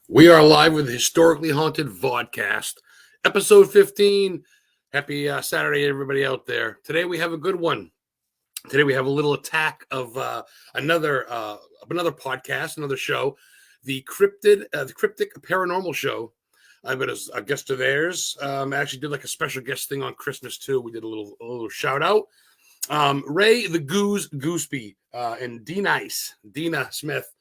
We are live with the Historically Haunted Vodcast, episode 15. Happy Saturday, everybody out there. Today we have a good one. Today we have a little attack of another podcast, another show, the CRYPTIC Paranormal Show. I've been a guest of theirs. I actually did like a special guest thing on Christmas too. We did a little shout out. Ray the Goosby and Dina Smith.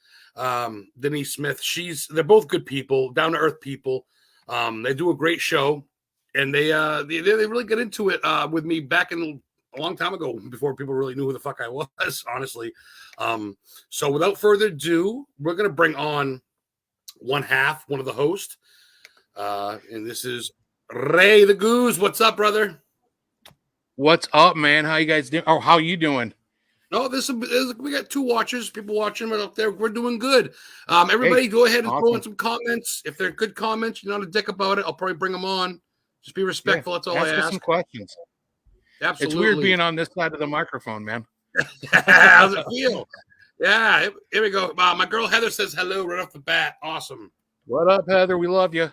Denise Smith. They're both good people, down to earth people. They do a great show, and they really get into it with me back in a long time ago, before people really knew who the fuck I was, honestly. So without further ado, we're gonna bring on one of the hosts, and this is Ray the Goose. What's up, brother? What's up, man? How you guys doing? Oh, how you doing? No, we got two watchers, people watching right up there. We're doing good. Everybody, go ahead and throw in some comments. If they're good comments, you're not a dick about it, I'll probably bring them on. Just be respectful. That's all I ask. Some questions. Absolutely. It's weird being on this side of the microphone, man. How's it feel? Yeah, here we go. My girl Heather says hello right off the bat. Awesome. What up, Heather? We love you.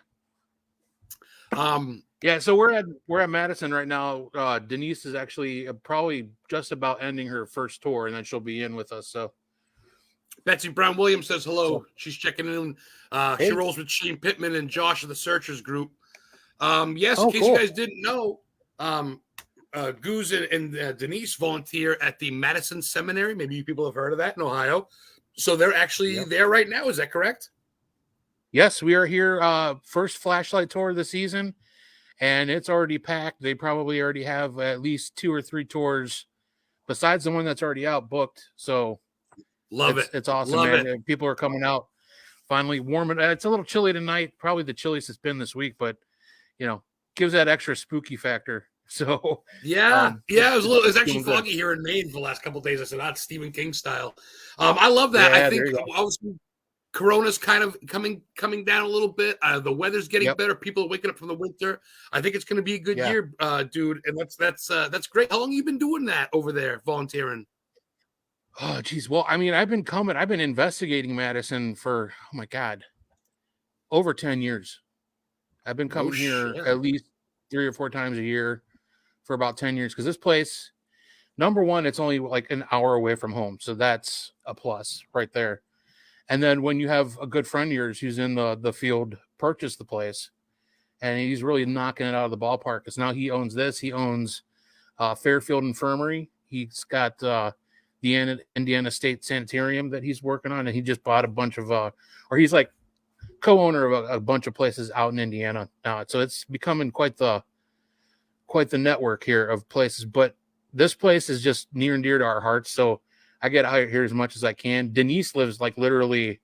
Yeah, so we're at Madison right now. Denise is actually probably just about ending her first tour, and then she'll be in with us. So Betsy Brown Williams says hello. She's checking in. Hey. She rolls with Shane Pittman and Josh of the Searchers group. In case cool. you guys didn't know, Goose and Denise volunteer at the Madison Seminary. Maybe you people have heard of that in Ohio. So they're actually there right now. Is that correct? Yes, we are here. First flashlight tour of the season. And it's already packed. They probably already have at least 2 or 3 tours besides the one that's already out booked. So it's awesome, man. People are coming out finally warming. It's a little chilly tonight, probably the chilliest it's been this week, but gives that extra spooky factor. So it's actually foggy here in Maine for the last couple of days. I said, that's Stephen King style. I love that. I think obviously Corona's kind of coming down a little bit. The weather's getting better. People are waking up from the winter. I think it's going to be a good year, dude. And that's great. How long have you been doing that over there, volunteering? Oh, geez. Well, I mean, I've been investigating Madison for, oh my God, over 10 years. I've been coming here at least 3 or 4 times a year for about 10 years. Because this place, number one, it's only like an hour away from home. So that's a plus right there. And then when you have a good friend of yours who's in the field purchase the place, and he's really knocking it out of the ballpark, because now he owns this. He owns Fairfield Infirmary. He's got the Indiana State Sanitarium that he's working on, and he just bought a bunch of, or he's like co-owner of a bunch of places out in Indiana now. So it's becoming quite the network here of places. But this place is just near and dear to our hearts. So I get out here as much as I can. Denise lives like literally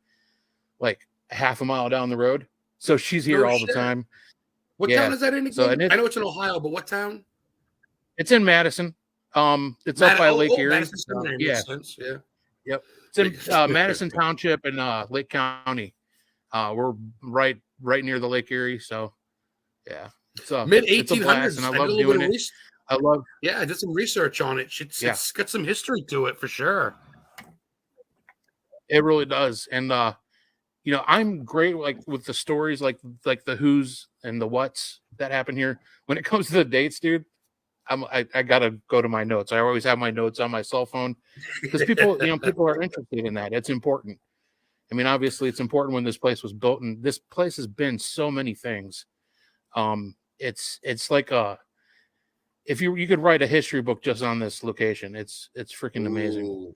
like half a mile down the road. So she's here all the time. What town is that in again? I know it's in Ohio, but what town? It's in Madison. It's up by Lake Erie. Madison Seminary makes sense. Yeah. Yep. It's in Madison Township and Lake County. We're right near the Lake Erie. So yeah. It's mid-1800s. And I love doing it. I did some research on it. It's got some history to it for sure. It really does. And I'm great with the stories like the who's and the what's that happen here. When it comes to the dates, dude, I gotta go to my notes. I always have my notes on my cell phone because people are interested in that. It's important. I mean, obviously it's important when this place was built, and this place has been so many things. It's like if you could write a history book just on this location. It's freaking amazing. Ooh,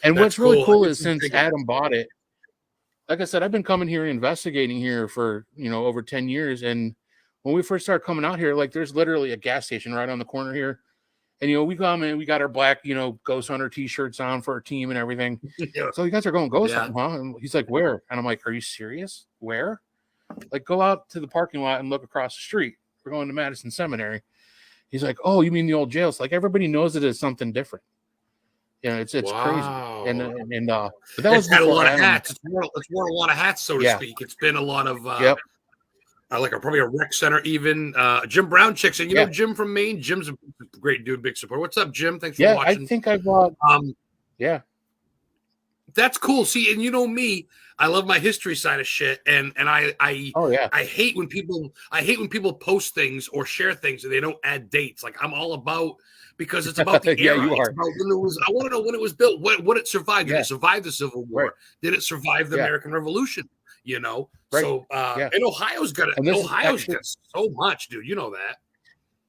and what's really cool is since Adam bought it, like I said, I've been coming here investigating here for over 10 years. And when we first started coming out here, like there's literally a gas station right on the corner here. And we come in, we got our black, Ghost Hunter t-shirts on for our team and everything. So you guys are going ghost hunting, huh? And he's like, where? And I'm like, are you serious? Where? Like, go out to the parking lot and look across the street. We're going to Madison Seminary. He's like, oh, you mean the old jail? It's like everybody knows it is something different. It's wow. Crazy. And but that was had a lot of hats. It's worn a lot of hats, so to speak. It's been a lot of probably a rec center even. Jim Brown chicks, and know Jim from Maine. Jim's a great dude, big support. What's up, Jim? Thanks for watching. I think I bought That's cool. See, and you know me, I love my history side of shit, and Oh yeah. I hate when people post things or share things and they don't add dates. Like I'm all about, because it's about the Yeah, era. you It's are. about when it was. I want to know when it was built. What it survived? Did Yeah. it survive the Civil War? Right. Did it survive the Yeah. American Revolution? You know. Right. So Yeah. and Ohio's got it. And this is Ohio's actually, got so much, dude. You know that.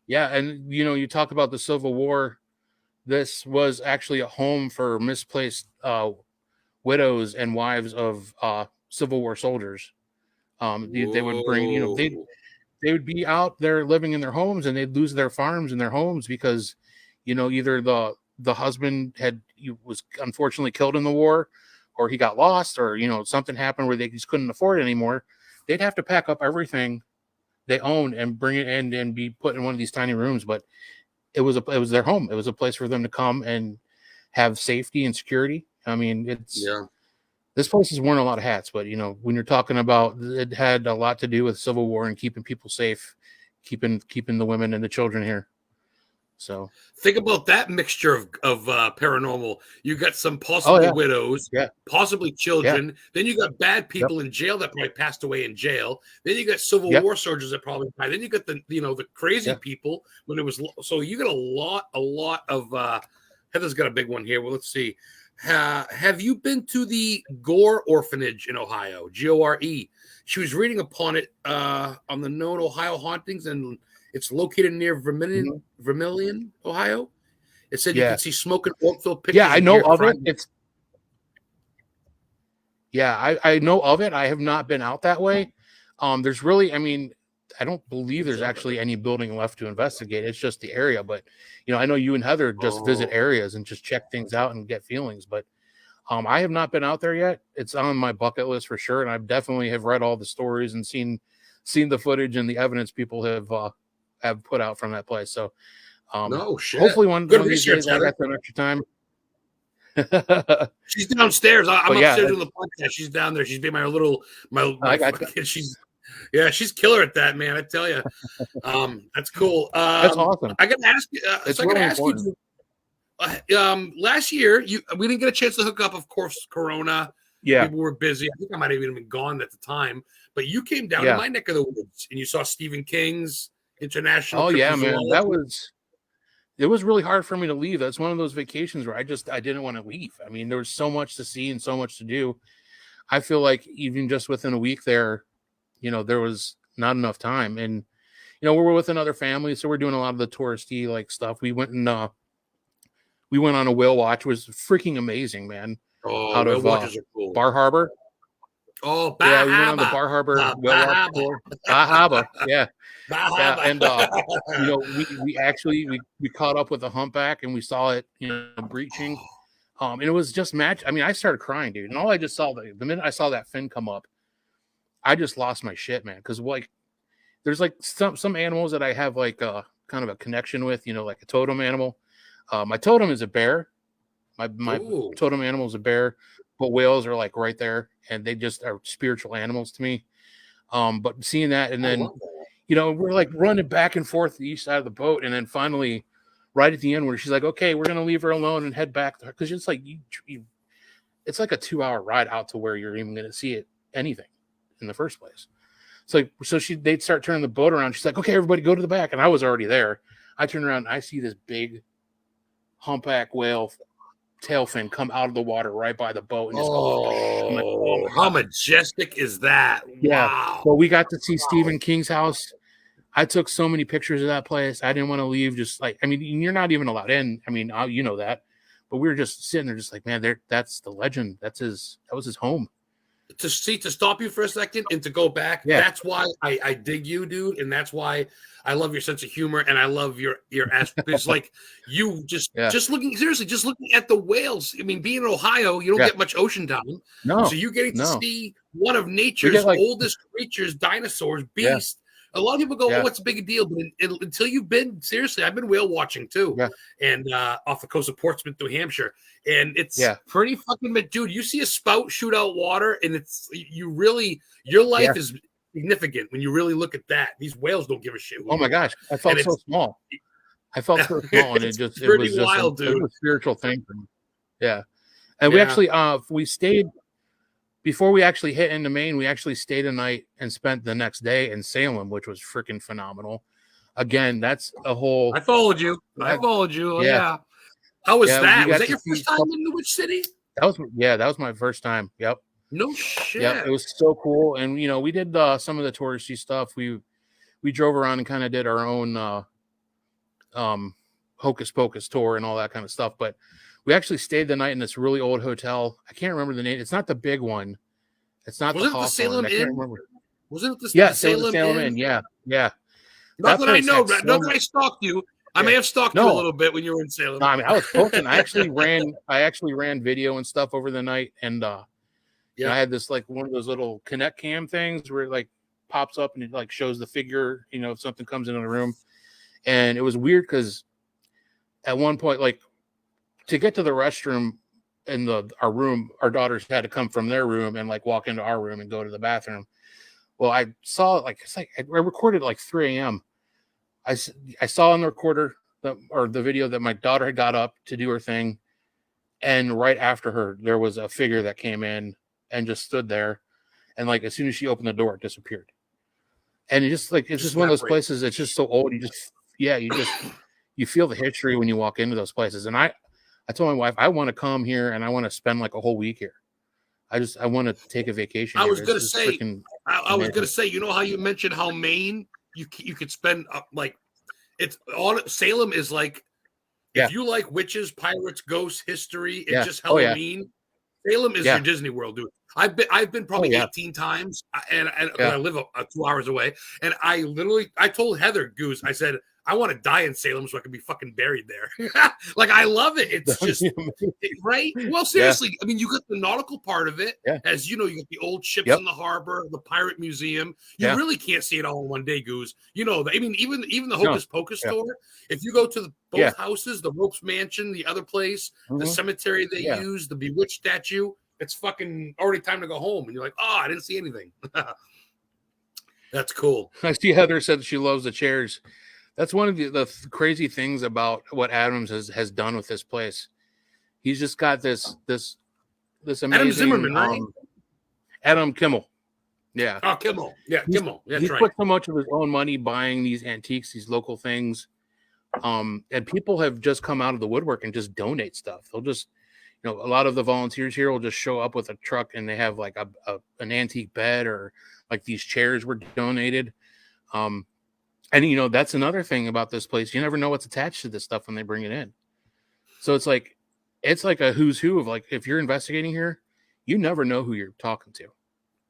yeah, and you talk about the Civil War. This was actually a home for misplaced widows and wives of Civil War soldiers. They would bring, they would be out there living in their homes, and they'd lose their farms and their homes because, either the husband was unfortunately killed in the war, or he got lost, or something happened where they just couldn't afford it anymore. They'd have to pack up everything they owned and bring it in and be put in one of these tiny rooms. But it was their home. It was a place for them to come and have safety and security. I mean, this place has worn a lot of hats, but when you're talking about, it had a lot to do with Civil War and keeping people safe, keeping the women and the children here. So think about that mixture of paranormal. You got some possibly widows, possibly children. Yeah. Then you got bad people in jail that probably passed away in jail. Then you got Civil War soldiers that probably died. Then you got the crazy people when it was. So you got a lot of. Heather's got a big one here. Well, let's see. Have you been to the Gore Orphanage in Ohio? Gore. She was reading upon it on the Known Ohio Hauntings, and it's located near Vermilion, Ohio. It said you can see smoke and oil-filled pictures. Yeah, I know of it. I know of it. I have not been out that way. There's really, I don't believe there's actually any building left to investigate. It's just the area. But, I know you and Heather just visit areas and just check things out and get feelings. But I have not been out there yet. It's on my bucket list for sure. And I definitely have read all the stories and seen the footage and the evidence people have put out from that place. So no shit. Hopefully one of these days I got some extra time. She's downstairs. I'm upstairs doing the podcast. She's down there. She's being she's killer at that, man. I tell you, that's cool. That's awesome. I got to ask you. It's really important. Last year, we didn't get a chance to hook up. Of course, Corona. Yeah, people were busy. I think I might have even been gone at the time. But you came down to my neck of the woods and you saw Stephen King's International. Oh yeah, man, it was really hard for me to leave. That's one of those vacations where I didn't want to leave. I mean, there was so much to see and so much to do. I feel like even just within a week there, there was not enough time. And, we were with another family, so we're doing a lot of the touristy stuff. We went on a whale watch. It was freaking amazing, man. Oh, out of cool. Bar Harbor. Oh, yeah, we went on the Bar Harbor whale watch tour. Bahaba, yeah. And we actually caught up with the humpback and we saw it breaching, and it was just match. I mean, I started crying, dude, and all I just saw the minute I saw that fin come up, I just lost my shit, man. Because there's some animals that I have kind of a connection with, like a totem animal. My totem is a bear. My totem animal is a bear, but whales are right there, and they just are spiritual animals to me. But seeing that, and then we're running back and forth the east side of the boat, and then finally, right at the end, where she's like, "Okay, we're gonna leave her alone and head back," because it's it's like a 2-hour ride out to where you're even gonna see anything in the first place. So they'd start turning the boat around. She's like, "Okay, everybody, go to the back," and I was already there. I turn around, and I see this big humpback whale tail fin come out of the water right by the boat. And just how majestic is that? Yeah. Wow. Well, we got to see Stephen King's house. I took so many pictures of that place. I didn't want to leave. You're not even allowed in. I mean, you know that, but we were just sitting there just man, that's the legend. That was his home. To stop you for a second and to go back. Yeah. That's why I dig you, dude. And that's why I love your sense of humor and I love your aspect. It's you just looking at the whales. I mean, being in Ohio, you don't get much ocean time. No. So you're getting to see one of nature's oldest creatures, dinosaurs, beasts. A lot of people go, "Oh, what's a big deal?" But until you've been, seriously, I've been whale watching too, and off the coast of Portsmouth, New Hampshire, and it's pretty fucking. Dude, you see a spout shoot out water, and your life is significant when you really look at that. These whales don't give a shit. Oh my gosh, I felt so small. And it was just wild, dude. It was a spiritual thing for me. Yeah. And we actually, we stayed before we actually hit into Maine. We actually stayed a night and spent the next day in Salem, which was freaking phenomenal. Again, that's a whole. I followed you. Yeah. How was that? Was that your first time in the Witch City? That was my first time. Yep. No shit. Yeah, it was so cool. And we did some of the touristy stuff. We drove around and kind of did our own hocus pocus tour and all that kind of stuff. But we actually stayed the night in this really old hotel. I can't remember the name. It's not the big one. It's not the Salem Inn? I can't remember. Wasn't it the Salem Inn? Yeah. Not that I know. Not that I stalked you. I may have stalked you a little bit when you were in Salem. No, I mean, I was posting. I actually ran video and stuff over the night, and I had this like one of those little Connect Cam things where it like pops up and it like shows the figure. If something comes into the room, and it was weird because at one point, like to get to the restroom in our room, our daughters had to come from their room and like walk into our room and go to the bathroom. Well, I saw I recorded like 3 a.m. I saw on the recorder the video that my daughter had got up to do her thing, and right after her there was a figure that came in and just stood there, and like as soon as she opened the door, it disappeared. And it's just one of those places. It's just so old. You feel the history when you walk into those places. And I told my wife I want to come here and I want to spend like a whole week here. I want to take a vacation. I was going to say, how you mentioned how Maine, you could spend like it's on Salem is like, if you like witches, pirates, ghosts, history, and just Halloween, Salem is your Disney World, dude. I've been probably 18 times, and I live 2 hours away, and I told Heather Goose, I said, I want to die in Salem so I can be fucking buried there. Like, I love it. It's just right. Well, seriously, I mean, you got the nautical part of it, as you get the old ships in the harbor, the pirate museum. You really can't see it all in one day, Goose. I mean, even the Hocus Pocus store. If you go to both houses, the Ropes Mansion, the other place, the cemetery they use, the Bewitched statue, it's fucking already time to go home, and you're like, I didn't see anything. That's cool. I see Heather said she loves the chairs. That's one of the crazy things about what Adams has done with this place. He's just got this amazing Adam Zimmerman, right? Adam Kimmel. Yeah. Oh, Kimmel. Yeah, Kimmel. That's he's right. put so much of his own money buying these antiques, these local things. And people have just come out of the woodwork and just donate stuff. They'll just, a lot of the volunteers here will just show up with a truck and they have like an antique bed or like these chairs were donated. And that's another thing about this place. You never know what's attached to this stuff when they bring it in. So it's like a who's who of like, if you're investigating here, you never know who you're talking to.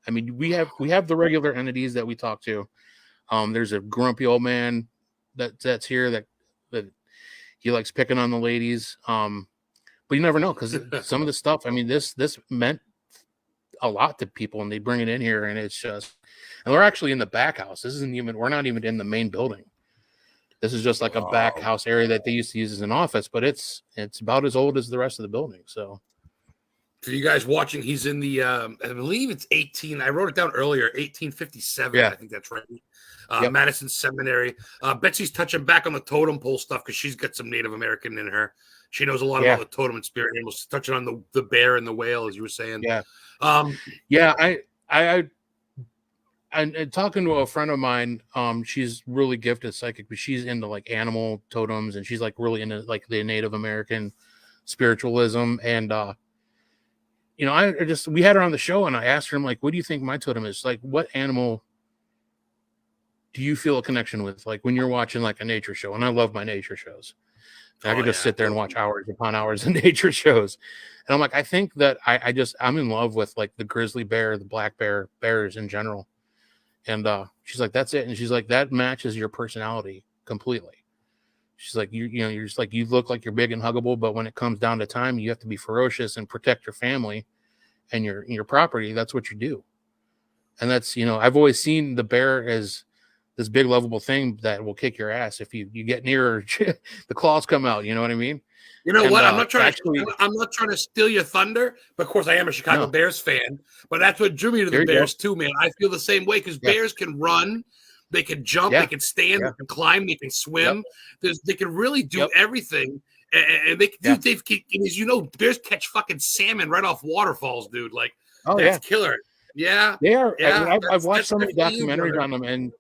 I mean, we have the regular entities that we talk to. There's a grumpy old man that's here that he likes picking on the ladies. But you never know, because some of the stuff, I mean, this meant a lot to people, and they bring it in here, and it's just, and we're actually in the back house. We're not even in the main building. This is just like a back house area that they used to use as an office, but it's about as old as the rest of the building. So for you guys watching, he's in the, I believe it's 18. I wrote it down earlier, 1857. Yeah. I think that's right. Madison Seminary. Betsy's touching back on the totem pole stuff because she's got some Native American in her. She knows a lot about the totem and spirit animals. Touching on the bear and the whale, as you were saying. Yeah. And talking to a friend of mine, she's really gifted psychic, but she's into like animal totems, and she's like really into like the Native American spiritualism. And we had her on the show, and I asked her, I'm like, what do you think my totem is? Like, what animal do you feel a connection with? Like when you're watching like a nature show, and I love my nature shows. I could just sit there and watch hours upon hours of nature shows. And I'm like, I think that I'm in love with like the grizzly bear, the black bear, bears in general. And she's like, that's it. And she's like, that matches your personality completely. She's like, you're just like, you look like you're big and huggable, but when it comes down to time, you have to be ferocious and protect your family and your property. That's what you do. And that's, I've always seen the bear as this big lovable thing that will kick your ass if you get near her. The claws come out. You know what I mean? You know what? I'm not trying to steal your thunder, but of course I am a Chicago Bears fan. But that's what drew me to the Bears too, man. I feel the same way because Bears can run, they can jump, they can stand, they can climb, they can swim. They can really do everything. And they do. They've, as you know, bears catch fucking salmon right off waterfalls, dude. Like, that's killer. Yeah, they are. Yeah, I mean, I've watched so many documentaries on them, and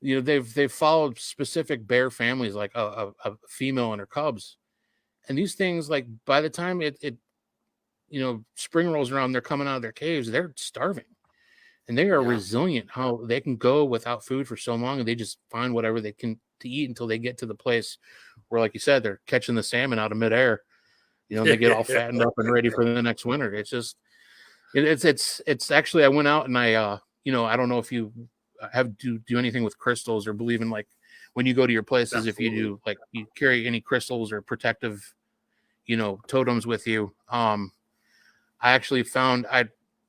they've followed specific bear families, like a female and her cubs, and these things, like, by the time it spring rolls around, they're coming out of their caves, they're starving, and they are resilient. How they can go without food for so long, and they just find whatever they can to eat until they get to the place where, like you said, they're catching the salmon out of midair. They get all fattened up and ready for the next winter. It's just, it's actually, I went out and I don't know if you do anything with crystals or believe in, like, when you go to your places, if you do, like, you carry any crystals or protective, totems with you. I actually found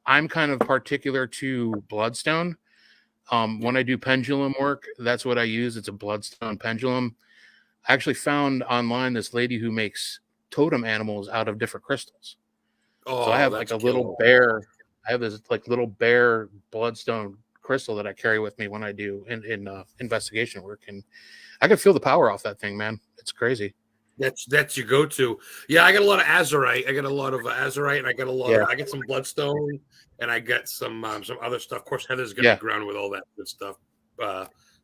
I'm kind of particular to bloodstone. When I do pendulum work, that's what I use. It's a bloodstone pendulum. I actually found online this lady who makes totem animals out of different crystals. So I have like a little bear. I have this like little bear bloodstone crystal that I carry with me when I do in investigation work, and I can feel the power off that thing, man. It's crazy. That's your go-to. Yeah, I got a lot of azurite. I got a lot of azurite, and I got a lot. I get some bloodstone, and I got some other stuff. Of course, Heather's gonna be grounded with all that good stuff,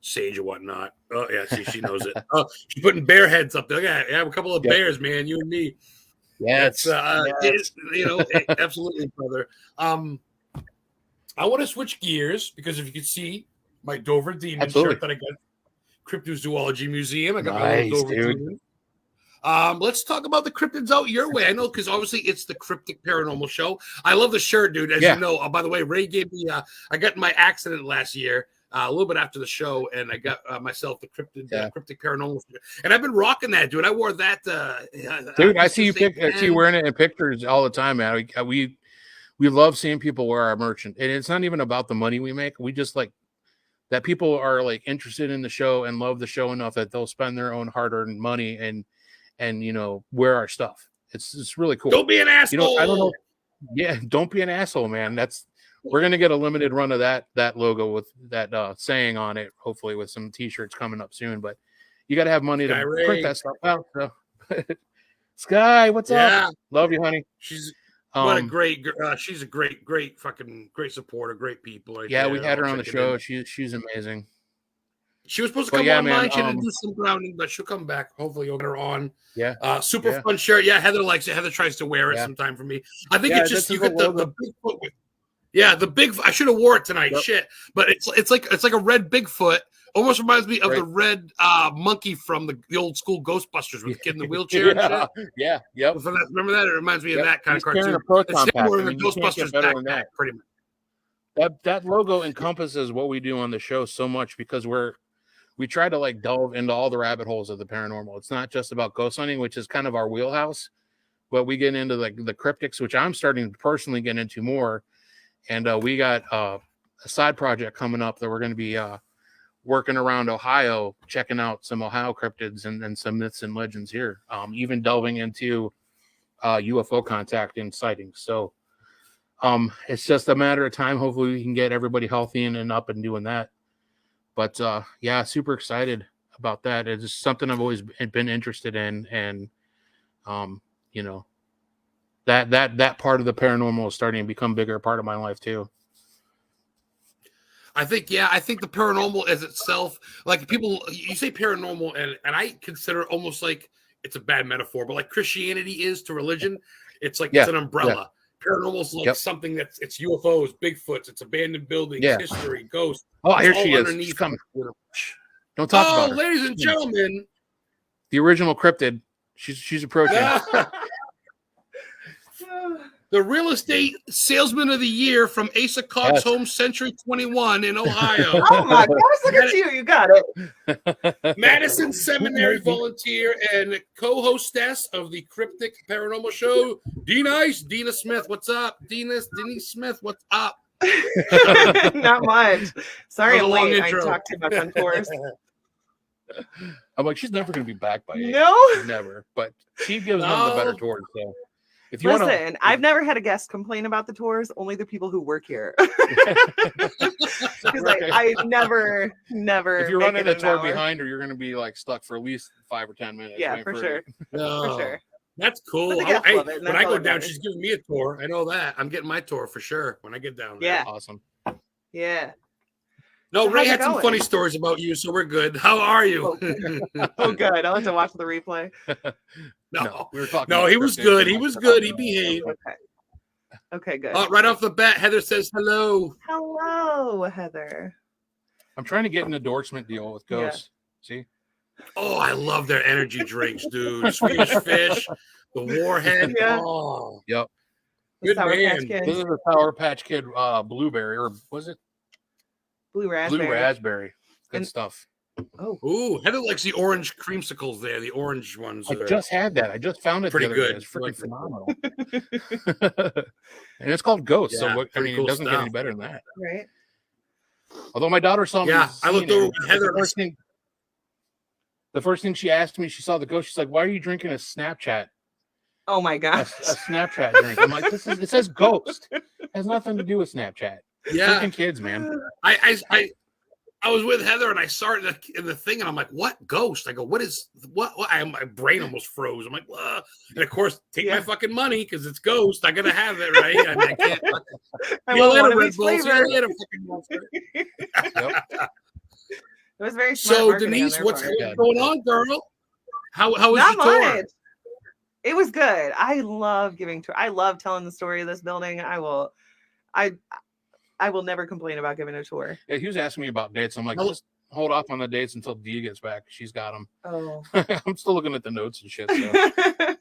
sage or whatnot. Oh yeah, see, she knows it. Oh, she's putting bear heads up there. Yeah, a couple of bears, man. You and me. Yeah, it's absolutely, brother. I want to switch gears because if you can see my Dover Demon shirt that I got, Cryptozoology Museum. I got my little Dover Demon. Let's talk about the cryptids out your way. I know, because obviously it's the Cryptic Paranormal Show. I love the shirt, dude. As you know, by the way, Ray gave me. I got in my accident last year, a little bit after the show, and I got myself the Cryptic Paranormal, and I've been rocking that, dude. I wore that, dude. I see you wearing it in pictures all the time, man. We love seeing people wear our merch, and it's not even about the money we make. We just like that people are like interested in the show and love the show enough that they'll spend their own hard-earned money and wear our stuff. It's really cool. Don't be an asshole. I don't know. Yeah, don't be an asshole, man. We're gonna get a limited run of that logo with that saying on it, hopefully with some t-shirts coming up soon. But you got to have money to print that stuff out. So. Sky, what's up? Love you, honey. She's a great supporter, great people. We had her on the show. She's amazing. She was supposed to come online. She had to do some grounding, but she'll come back. Hopefully, you'll get her on. Super fun shirt. Yeah, Heather likes it. Heather tries to wear it sometime for me. I think it's just you get the Bigfoot with. Yeah, the big. I should have wore it tonight. Shit, but it's like a red Bigfoot. Almost reminds me of the red monkey from the old school Ghostbusters with the kid in the wheelchair. And shit. Yeah, yep. Remember that? It reminds me of that kind of cartoon. It's similar in the Ghostbusters backpack, pretty much. That logo encompasses what we do on the show so much because we try to like delve into all the rabbit holes of the paranormal. It's not just about ghost hunting, which is kind of our wheelhouse, but we get into like the cryptics, which I'm starting to personally get into more. And we got a side project coming up that we're going to be working around Ohio, checking out some Ohio cryptids and some myths and legends here, even delving into UFO contact and sightings. So it's just a matter of time. Hopefully we can get everybody healthy and up and doing that. But super excited about that. It's just something I've always been interested in, and that part of the paranormal is starting to become a bigger part of my life too. I think the paranormal as itself, like people, you say paranormal, and I consider it almost like it's a bad metaphor, but like Christianity is to religion, it's like it's an umbrella. Yeah. Paranormal is like something it's UFOs, Bigfoots, it's abandoned buildings, history, ghosts. Oh, here she is. She's coming. Don't talk about her. Ladies and gentlemen, the original cryptid. She's approaching. The real estate salesman of the year from Asa Cobb's home, Century 21 in Ohio. Oh my gosh, look at you. You got it. Madison Seminary volunteer and co-hostess of the Cryptic Paranormal Show, Dina Smith. What's up? Denise Smith, what's up? Not much. Sorry, I'm late. I talked too much on tours. I'm like, she's never going to be back by 8. No, never. But she gives them the better tours. So If you Listen, I've never had a guest complain about the tours, only the people who work here. Because I never. If you're running a tour behind her, you're going to be like stuck for at least 5 or 10 minutes. Yeah, for sure. No, for sure. That's cool. Hey, when I go down, she's giving me a tour. I know that. I'm getting my tour for sure when I get down there. Yeah. Awesome. Yeah. No, Ray had some funny stories about you, so we're good. How are you? Oh, good. I'll have to watch the replay. No, we were talking. No, he was good. He was good. He behaved. Okay, good. Right off the bat, Heather says hello. Hello, Heather. I'm trying to get an endorsement deal with Ghost. Yeah. See? Oh, I love their energy drinks, dude. Swedish Fish, the Warhead. Yeah. Oh, yep. Good man. This is a Sour Patch Kid blueberry, or was it? Blue raspberry. Blue raspberry. Good stuff. Oh. Ooh, Heather likes the orange creamsicles there, the orange ones. I just had that. I just found it. Pretty good. It's freaking phenomenal. And it's called Ghost. Yeah, so, cool it doesn't stuff. get any better than that. Right. Although my daughter saw me. Yeah, I looked over with Heather. The first thing she asked me, she saw the Ghost. She's like, "Why are you drinking a Snapchat?" Oh my gosh. A Snapchat drink. I'm like, it says Ghost. It has nothing to do with Snapchat. Yeah. Freaking kids, man. I was with Heather and I saw it in the thing and I'm like, what Ghost? I go, what? My brain almost froze. I'm like, what? And of course, take my fucking money because it's Ghost. I gotta have it, right? And I can't. I want one of Red Yep. It was very smart. So Denise, what's going on, girl? How was Not your tour? much. It was good. I love giving tour. I love telling the story of this building. I will never complain about giving a tour. Yeah, he was asking me about dates. I'm like, just hold off on the dates until Dee gets back. She's got them. Oh. I'm still looking at the notes and shit. So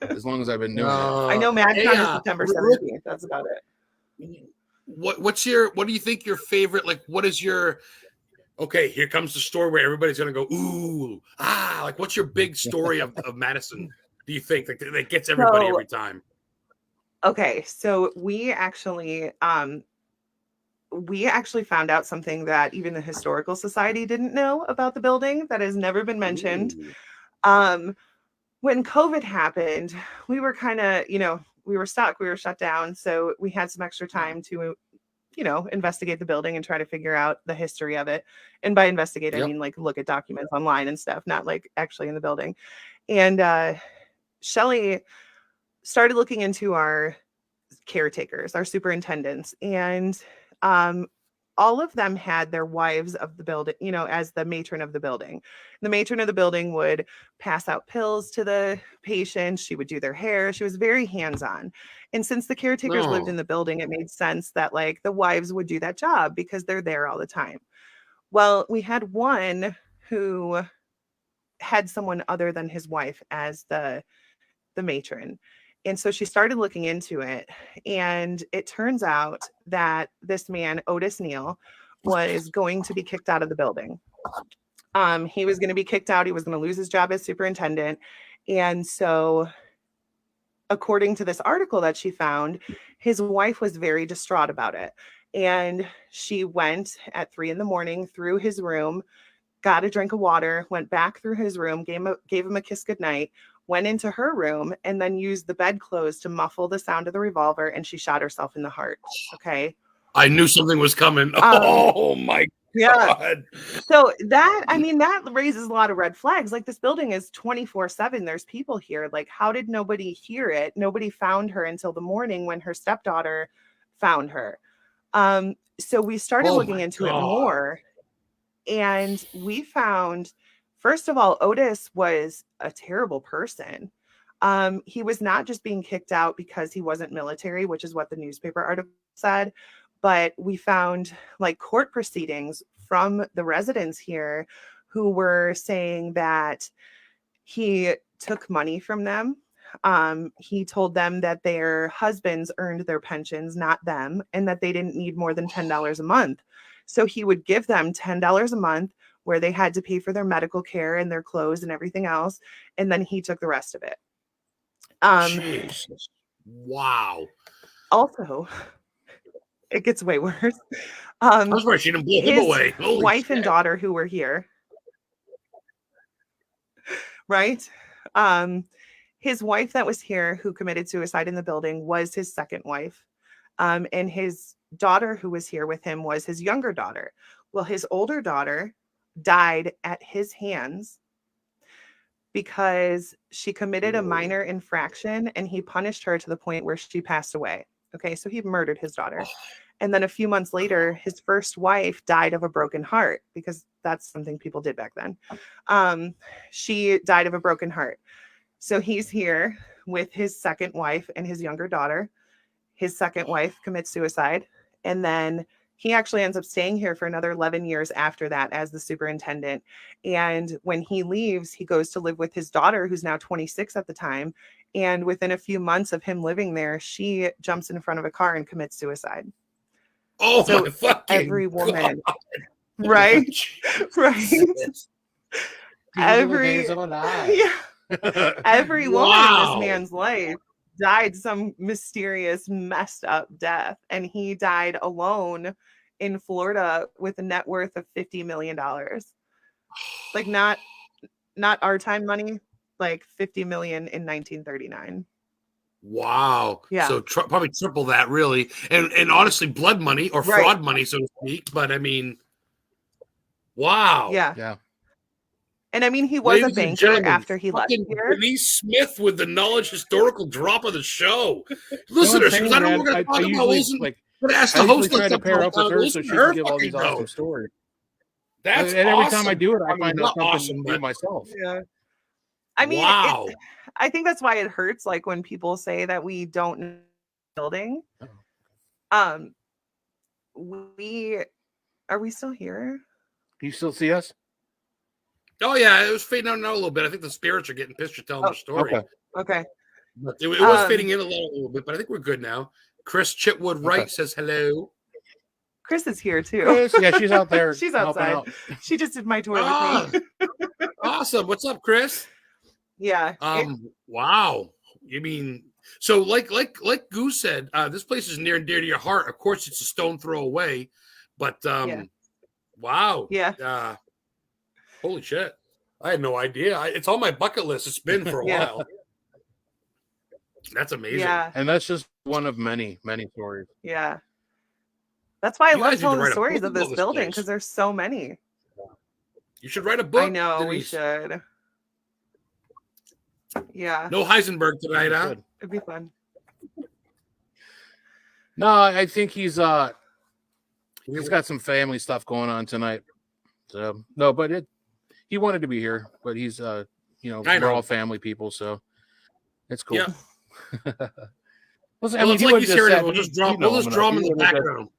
as long as I've been doing it. I know MagCon is September 17th. That's about it. What do you think your favorite, like, what is your, okay, here comes the story where everybody's going to go, ooh, like, what's your big story of Madison? Do you think that gets everybody every time? Okay. So we actually found out something that even the Historical Society didn't know about the building that has never been mentioned. When COVID happened, we were kind of, we were stuck, we were shut down. So we had some extra time to, investigate the building and try to figure out the history of it. And by investigate, I mean, like, look at documents online and stuff, not like actually in the building. And Shelley started looking into our caretakers, our superintendents, and all of them had their wives of the building, as the matron of the building. The matron of the building would pass out pills to the patients. She would do their hair. She was very hands-on. And since the caretakers lived in the building, it made sense that, like, the wives would do that job because they're there all the time. Well, we had one who had someone other than his wife as the matron. And so she started looking into it, and it turns out that this man, Otis Neal, was going to be kicked out of the building. He was going to be kicked out. He was going to lose his job as superintendent. And so, according to this article that she found, his wife was very distraught about it. And she went at 3 a.m. through his room, got a drink of water, went back through his room, gave him a kiss goodnight, went into her room, and then used the bedclothes to muffle the sound of the revolver, and she shot herself in the heart. Okay. I knew something was coming. Oh my God. So that raises a lot of red flags. Like, this building is 24/7. There's people here. Like, how did nobody hear it? Nobody found her until the morning when her stepdaughter found her. So we started looking into it more, and we found, first of all, Otis was a terrible person. He was not just being kicked out because he wasn't military, which is what the newspaper article said, but we found, like, court proceedings from the residents here who were saying that he took money from them. He told them that their husbands earned their pensions, not them, and that they didn't need more than $10 a month. So he would give them $10 a month where they had to pay for their medical care and their clothes and everything else. And then he took the rest of it. Jesus. Wow. Also, it gets way worse. I was worried she didn't blow him away. His wife and daughter who were here, right? his wife that was here who committed suicide in the building was his second wife. And his daughter who was here with him was his younger daughter. Well, his older daughter died at his hands because she committed a minor infraction and he punished her to the point where she passed away. Okay, so he murdered his daughter. And then a few months later, his first wife died of a broken heart, because that's something people did back then. She died of a broken heart. So he's here with his second wife and his younger daughter. His second wife commits suicide. And then he actually ends up staying here for another 11 years after that as the superintendent. And when he leaves, he goes to live with his daughter, who's now 26 at the time. And within a few months of him living there, she jumps in front of a car and commits suicide. Oh, so my fucking every woman, God. right? Right. Every every woman in this man's life died some mysterious, messed up death. And he died alone in Florida with a net worth of $50 million. Like not our time money, like 50 million in 1939. Wow. Yeah. So probably triple that, really. And honestly, blood money or fraud money, so to speak. But I mean, wow. Yeah. Yeah. And I mean, he was Ladies a and banker gentlemen, after he left here. Denise Smith with the knowledge historical drop of the show. Listeners, because I know we're going to talk about Wilson. Like, but ask the I host try to pair up with her so she can give all these awesome stories. That's and awesome. Every time I do it, I find out something awesome, new myself. Yeah. I mean, wow. I think that's why it hurts, like when people say that we don't know building. Are we still here? Can you still see us? Oh yeah, it was fading out a little bit. I think the spirits are getting pissed to tell their story. Okay. But it was fading in a little bit, but I think we're good now. Chris Chitwood Wright says hello. Chris is here too. Chris, yeah, she's out there. She's outside. Out. She just did my tour with me. Awesome. What's up, Chris? Yeah. Wow. You mean so like Goose said, this place is near and dear to your heart. Of course, it's a stone throw away, but wow. Yeah. Holy shit. I had no idea. It's on my bucket list. It's been for a while. That's amazing. Yeah. And that's just one of many, many stories. Yeah. That's why I love telling the stories of this building, because there's so many. You should write a book. I know, Denise. we should. Yeah. No Heisenberg tonight, huh? It'd be fun. No, I think he's got some family stuff going on tonight. So no, but he wanted to be here, but he's we're all family people, so it's cool. Yeah. Well, I mean, it's like he's here. We'll just draw him in the background.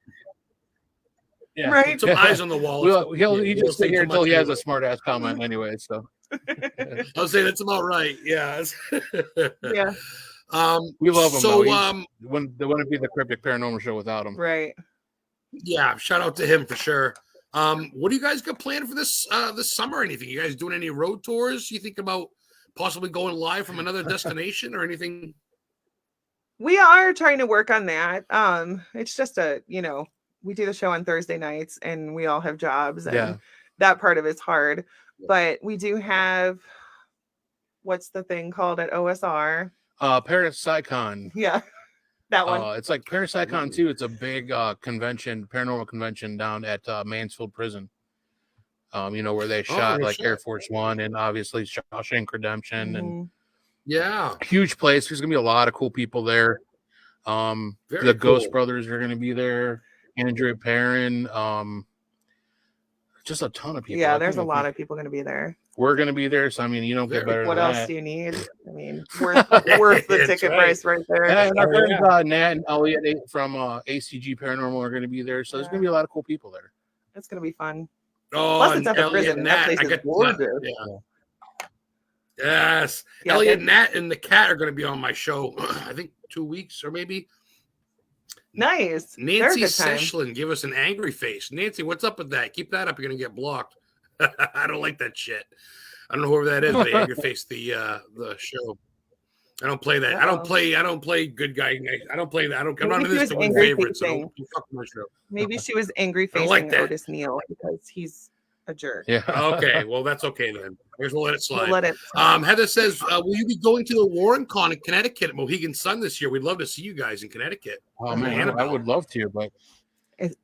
Yeah. Right. Some eyes on the wall. He just sit here until he has a smart ass comment anyway. So I'll say that's about right. Yeah. Yeah. We love him. So wouldn't be the Cryptic Paranormal Show without him. Right. Yeah. Shout out to him for sure. What do you guys got planned for this summer or anything? You guys doing any road tours? You think about possibly going live from another destination or anything? We are trying to work on that. It's just we do the show on Thursday nights and we all have jobs and that part of it's hard. But we do have, what's the thing called at OSR? Parapsychon. Yeah. That one. It's like Parapsychon 2. It's a big paranormal convention down at Mansfield Prison. Where they shot Air Force One and obviously Shawshank Redemption and huge place. There's gonna be a lot of cool people there. The Ghost Brothers are gonna be there. Andrew Perrin. Just a ton of people. Yeah, there's a lot of people gonna be there. We're gonna be there, so I mean, you don't get better. What than else that. do you need? I mean, worth the ticket price right there. And our friends Nat and Elliot from ACG Paranormal are going to be there, so there's going to be a lot of cool people there. It's going to be fun. Oh, plus it's at the Elliot prison. Nat, that place is gorgeous. Yes, yeah, Elliot Nat and the cat are going to be on my show. I think 2 weeks or maybe. Nice. Nancy Sechlin, give us an angry face. Nancy, what's up with that? Keep that up. You're going to get blocked. I don't like that shit. I don't know whoever that is, but angry face the show. I don't play that. I don't play good guy. I don't play that. I'm not in this to win favorites. So don't fuck my show. Maybe she was angry facing Otis Neal because he's a jerk. Yeah. Okay, well that's okay then. I guess we'll let it slide. We'll let it slide. Heather says, "Will you be going to the Warren Con in Connecticut at Mohegan Sun this year? We'd love to see you guys in Connecticut." Oh man, I would love to, but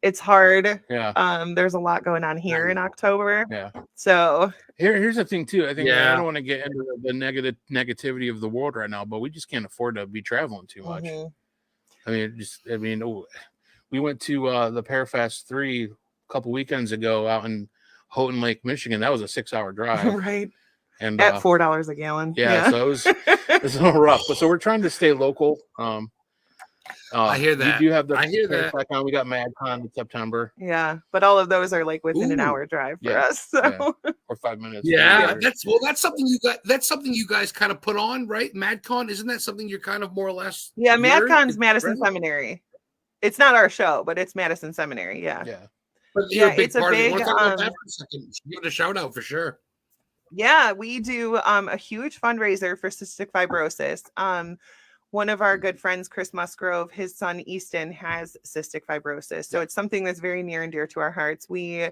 it's hard. Yeah. There's a lot going on here in October. Yeah. So here's the thing too. I think I don't want to get into the negativity of the world right now, but we just can't afford to be traveling too much. I mean, we went to the Parafest 3 a couple weekends ago out in Houghton Lake, Michigan. That was a 6-hour drive. Right. And at $4 a gallon. Yeah. So it's a little rough. But so we're trying to stay local. I hear that. We do have the We got MadCon in September. Yeah, but all of those are like within an hour drive for us. So. Or 5 minutes. Yeah, that's something you got. That's something you guys kind of put on, right? MadCon, isn't that something you're kind of more or less? Yeah, MadCon's Madison Seminary. It's not our show, but it's Madison Seminary. Yeah. Yeah. But it's a big. Want to talk about that for a second? Give it a shout out for sure. Yeah, we do a huge fundraiser for cystic fibrosis. One of our good friends, Chris Musgrove, his son Easton has cystic fibrosis. So it's something that's very near and dear to our hearts. We,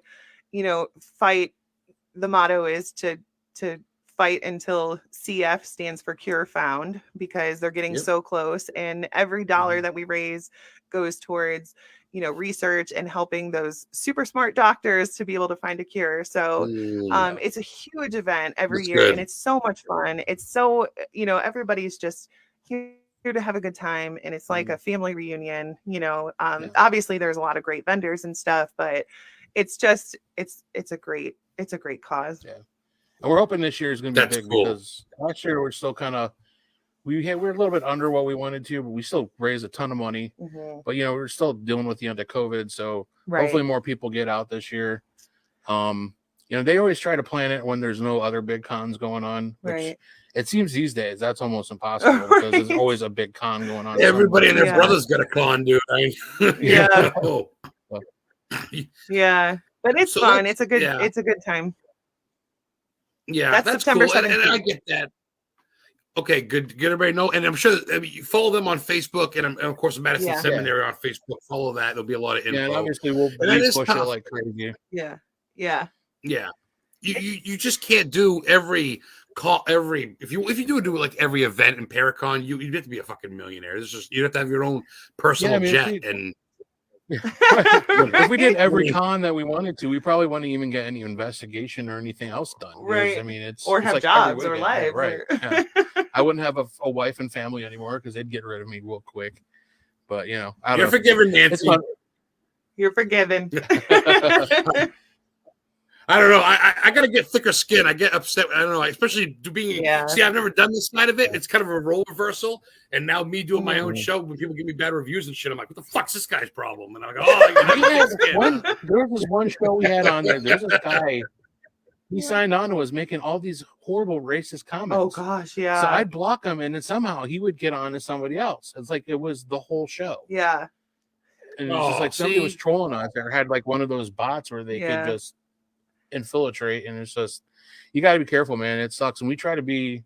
fight. The motto is to fight until CF stands for cure found, because they're getting so close. And every dollar that we raise goes towards, research and helping those super smart doctors to be able to find a cure. So it's a huge event every year. And it's so much fun. It's so, everybody's just here to have a good time, and it's like a family reunion. Obviously there's a lot of great vendors and stuff, but it's just it's a great cause. And we're hoping this year is going to be big, because last year we're still kind of we're a little bit under what we wanted to, but we still raised a ton of money. But we're still dealing with the end of COVID, so hopefully more people get out this year. They always try to plan it when there's no other big cons going on, which it seems these days that's almost impossible, because there's always a big con going on. Everybody and their brother's got a con, dude. Yeah. Yeah, but it's fun. It's a good time. Yeah, that's September cool. 17th. And I get that. Okay, good. Everybody know. And I'm sure you follow them on Facebook, and of course, Madison Seminary on Facebook. Follow that. There'll be a lot of info. Yeah, and obviously we'll push it like crazy. Yeah. You just can't do every call if you do like every event in Paracon, you have to be a fucking millionaire. It's just you have to have your own personal jet if we did every con that we wanted to, we probably wouldn't even get any investigation or anything else done. Right. I mean, it's have like jobs or lives. Right. Yeah. I wouldn't have a wife and family anymore, because they'd get rid of me real quick. But you're forgiven, Nancy. You're forgiven. I don't know. I gotta get thicker skin. I get upset. I don't know. Especially being. See, I've never done this side of it. It's kind of a role reversal. And now me doing my own show, when people give me bad reviews and shit, I'm like, what the fuck's this guy's problem? And I go, there was one show we had on there. There's this guy. He signed on and was making all these horrible racist comments. Oh gosh, yeah. So I'd block him, and then somehow he would get on to somebody else. It's like it was the whole show. Yeah. And it's just like somebody was trolling us, or had like one of those bots where they could just infiltrate, and it's just, you got to be careful, man. It sucks, and we try to be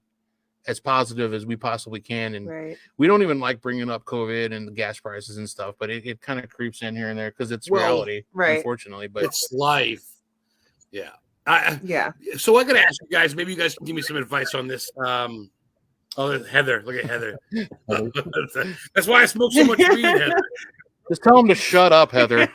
as positive as we possibly can, and we don't even like bringing up COVID and the gas prices and stuff, but it kind of creeps in here and there, because it's reality, unfortunately. But it's life. So I gotta ask you guys, maybe you guys can give me some advice on this. Heather, look at Heather. That's why I smoke so much weed, Heather. Just tell him to shut up, Heather.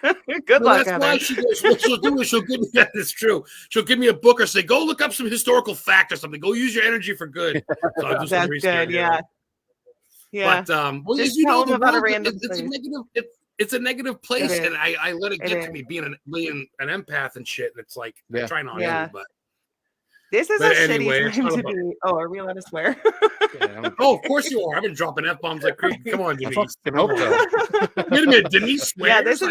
Good luck, that's Heather. why she goes, what she'll do is she'll give me that. It's true. She'll give me a book or say, go look up some historical fact or something. Go use your energy for good. So I'll do that's good. Yeah. But just tell them about a random it's a negative place, and I let it get to me being an empath and shit. And it's like I'm trying not to, but this is shitty time to be. Oh, are we allowed to swear? Oh, of course you are. I've been dropping F-bombs like crazy. Come on, Denise. I hope so. Wait a minute, Denise swears? Yeah, this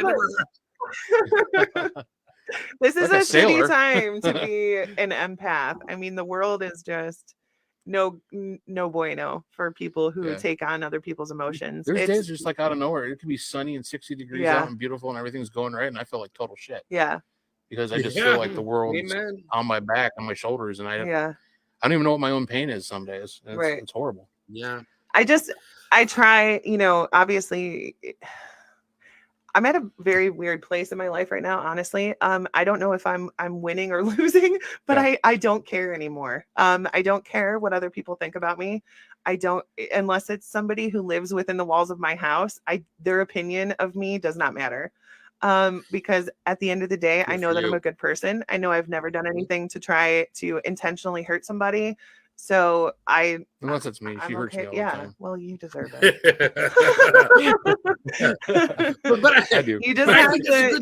is a shitty time to be an empath. I mean, the world is just no bueno for people who take on other people's emotions. There's days just like out of nowhere. It could be sunny and 60 degrees out and beautiful, and everything's going right, and I feel like total shit. Yeah. Because I just feel like the world's on my back, on my shoulders, and I don't even know what my own pain is some days. It's horrible. Yeah. I try, obviously I'm at a very weird place in my life right now, honestly. I don't know if I'm winning or losing, but I don't care anymore. I don't care what other people think about me. I don't, unless it's somebody who lives within the walls of my house. Their opinion of me does not matter. Because at the end of the day, I know that I'm a good person. I know I've never done anything to try to intentionally hurt somebody. So unless it's me, she hurts me all the time. Well, you deserve it. but I do. You just have to,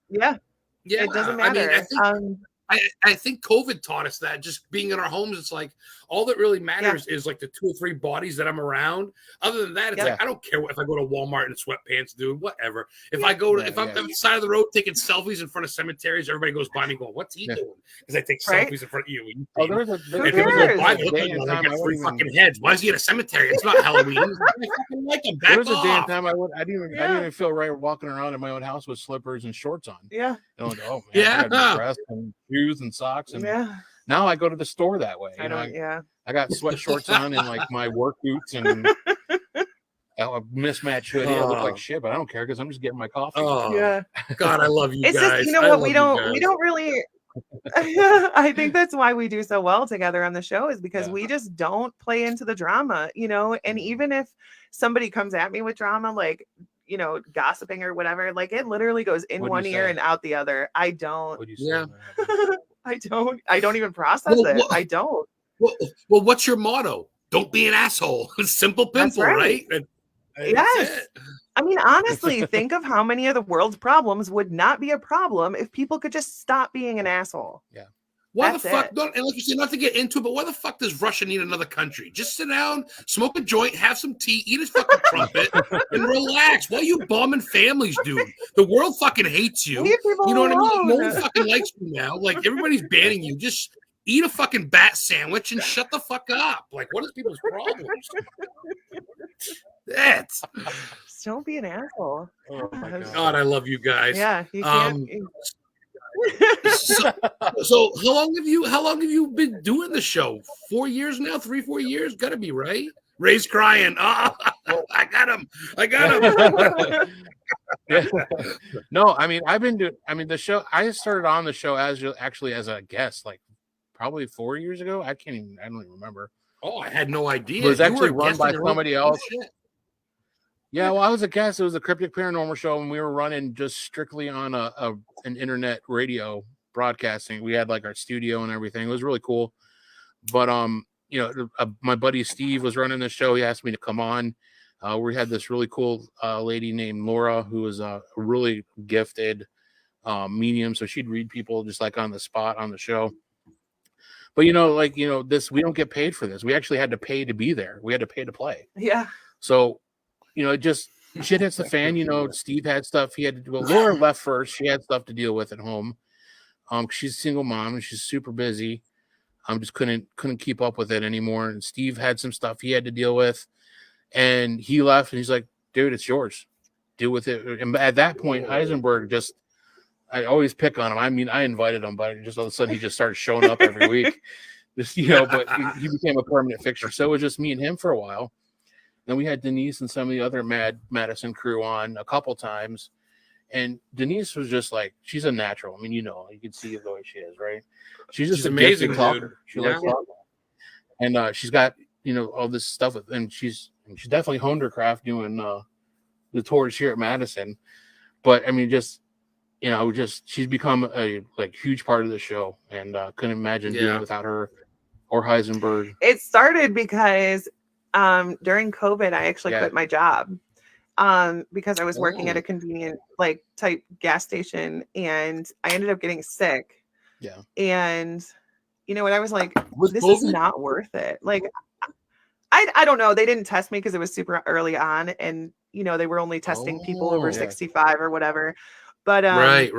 yeah. Yeah, it doesn't matter. I think COVID taught us that. Just being in our homes, it's like all that really matters is like the 2 or 3 bodies that I'm around. Other than that, it's like I don't care if I go to Walmart in sweatpants, dude. Whatever. If I go to if I'm on the side of the road taking selfies in front of cemeteries, everybody goes by me going, "What's he doing?" Because I take selfies in front of you. Oh, there was a fucking heads. Why is he at a cemetery? It's not Halloween. There was a day and time I didn't even feel right walking around in my own house with slippers and shorts on. Yeah. And like, oh man, I gotta be dressed and shoes and socks, and now I go to the store that way. I got sweat shorts on and like my work boots and a mismatched hoodie. I look like shit, but I don't care because I'm just getting my coffee. God, I love you it's guys. Just, what we don't really. I think that's why we do so well together on the show, is because we just don't play into the drama, and even if somebody comes at me with drama, like, gossiping or whatever, like it literally goes in one ear and out the other. I don't. I don't even process it. I don't. Well, what's your motto? Don't be an asshole. Simple pimple, right? Yes. I mean, honestly, think of how many of the world's problems would not be a problem if people could just stop being an asshole. Yeah. Why the fuck? And like you said, not to get into it, but why the fuck does Russia need another country? Just sit down, smoke a joint, have some tea, eat a fucking crumpet, and relax. Why are you bombing families, dude? The world fucking hates you. You know what I mean? No one fucking likes you now. Like, everybody's banning you. Just eat a fucking bat sandwich and shut the fuck up. Like, what is people's problems? Just don't be an asshole. Oh my God, I love you guys. Yeah, you can't. So how long have you been doing the show? 4 years now? 3-4 years? Gotta be, right? Ray's crying. Oh, I got him. No, I mean, the show, I started on the show as a guest, like probably 4 years ago. I don't even remember. Oh, I had no idea. It was actually run by somebody else. Yeah, well, I was a guest. It was a CRYPTIC Paranormal show, and we were running just strictly on an internet radio broadcasting. We had like our studio and everything. It was really cool. But my buddy Steve was running the show. He asked me to come on. We had this really cool lady named Laura, who was a really gifted medium. So she'd read people just like on the spot on the show. But this, we don't get paid for this. We actually had to pay to be there. We had to pay to play. Yeah. So it just shit hits the fan. Steve had stuff he had to do. Well, Laura left first. She had stuff to deal with at home. She's a single mom and she's super busy. Just couldn't keep up with it anymore. And Steve had some stuff he had to deal with, and he left. And he's like, "Dude, it's yours. Deal with it." And at that point, Heisenberg I always pick on him. I mean, I invited him, but just all of a sudden he just started showing up every week. But he became a permanent fixture. So it was just me and him for a while. Then we had Denise and some of the other Madison crew on a couple times. And Denise was just like, she's a natural. I mean, you can see the way she is, right? She's amazing talker. She likes talking. And she's got, all this stuff. And she's definitely honed her craft doing the tours here at Madison. But I mean, she's become a huge part of the show, and couldn't imagine doing it without her or Heisenberg. It started because during COVID, I actually quit my job because I was working at a convenient type gas station, and I ended up getting sick. Yeah. And what I was like, this is not worth it. Like, I don't know. They didn't test me because it was super early on, and they were only testing people over 65 or whatever. But right.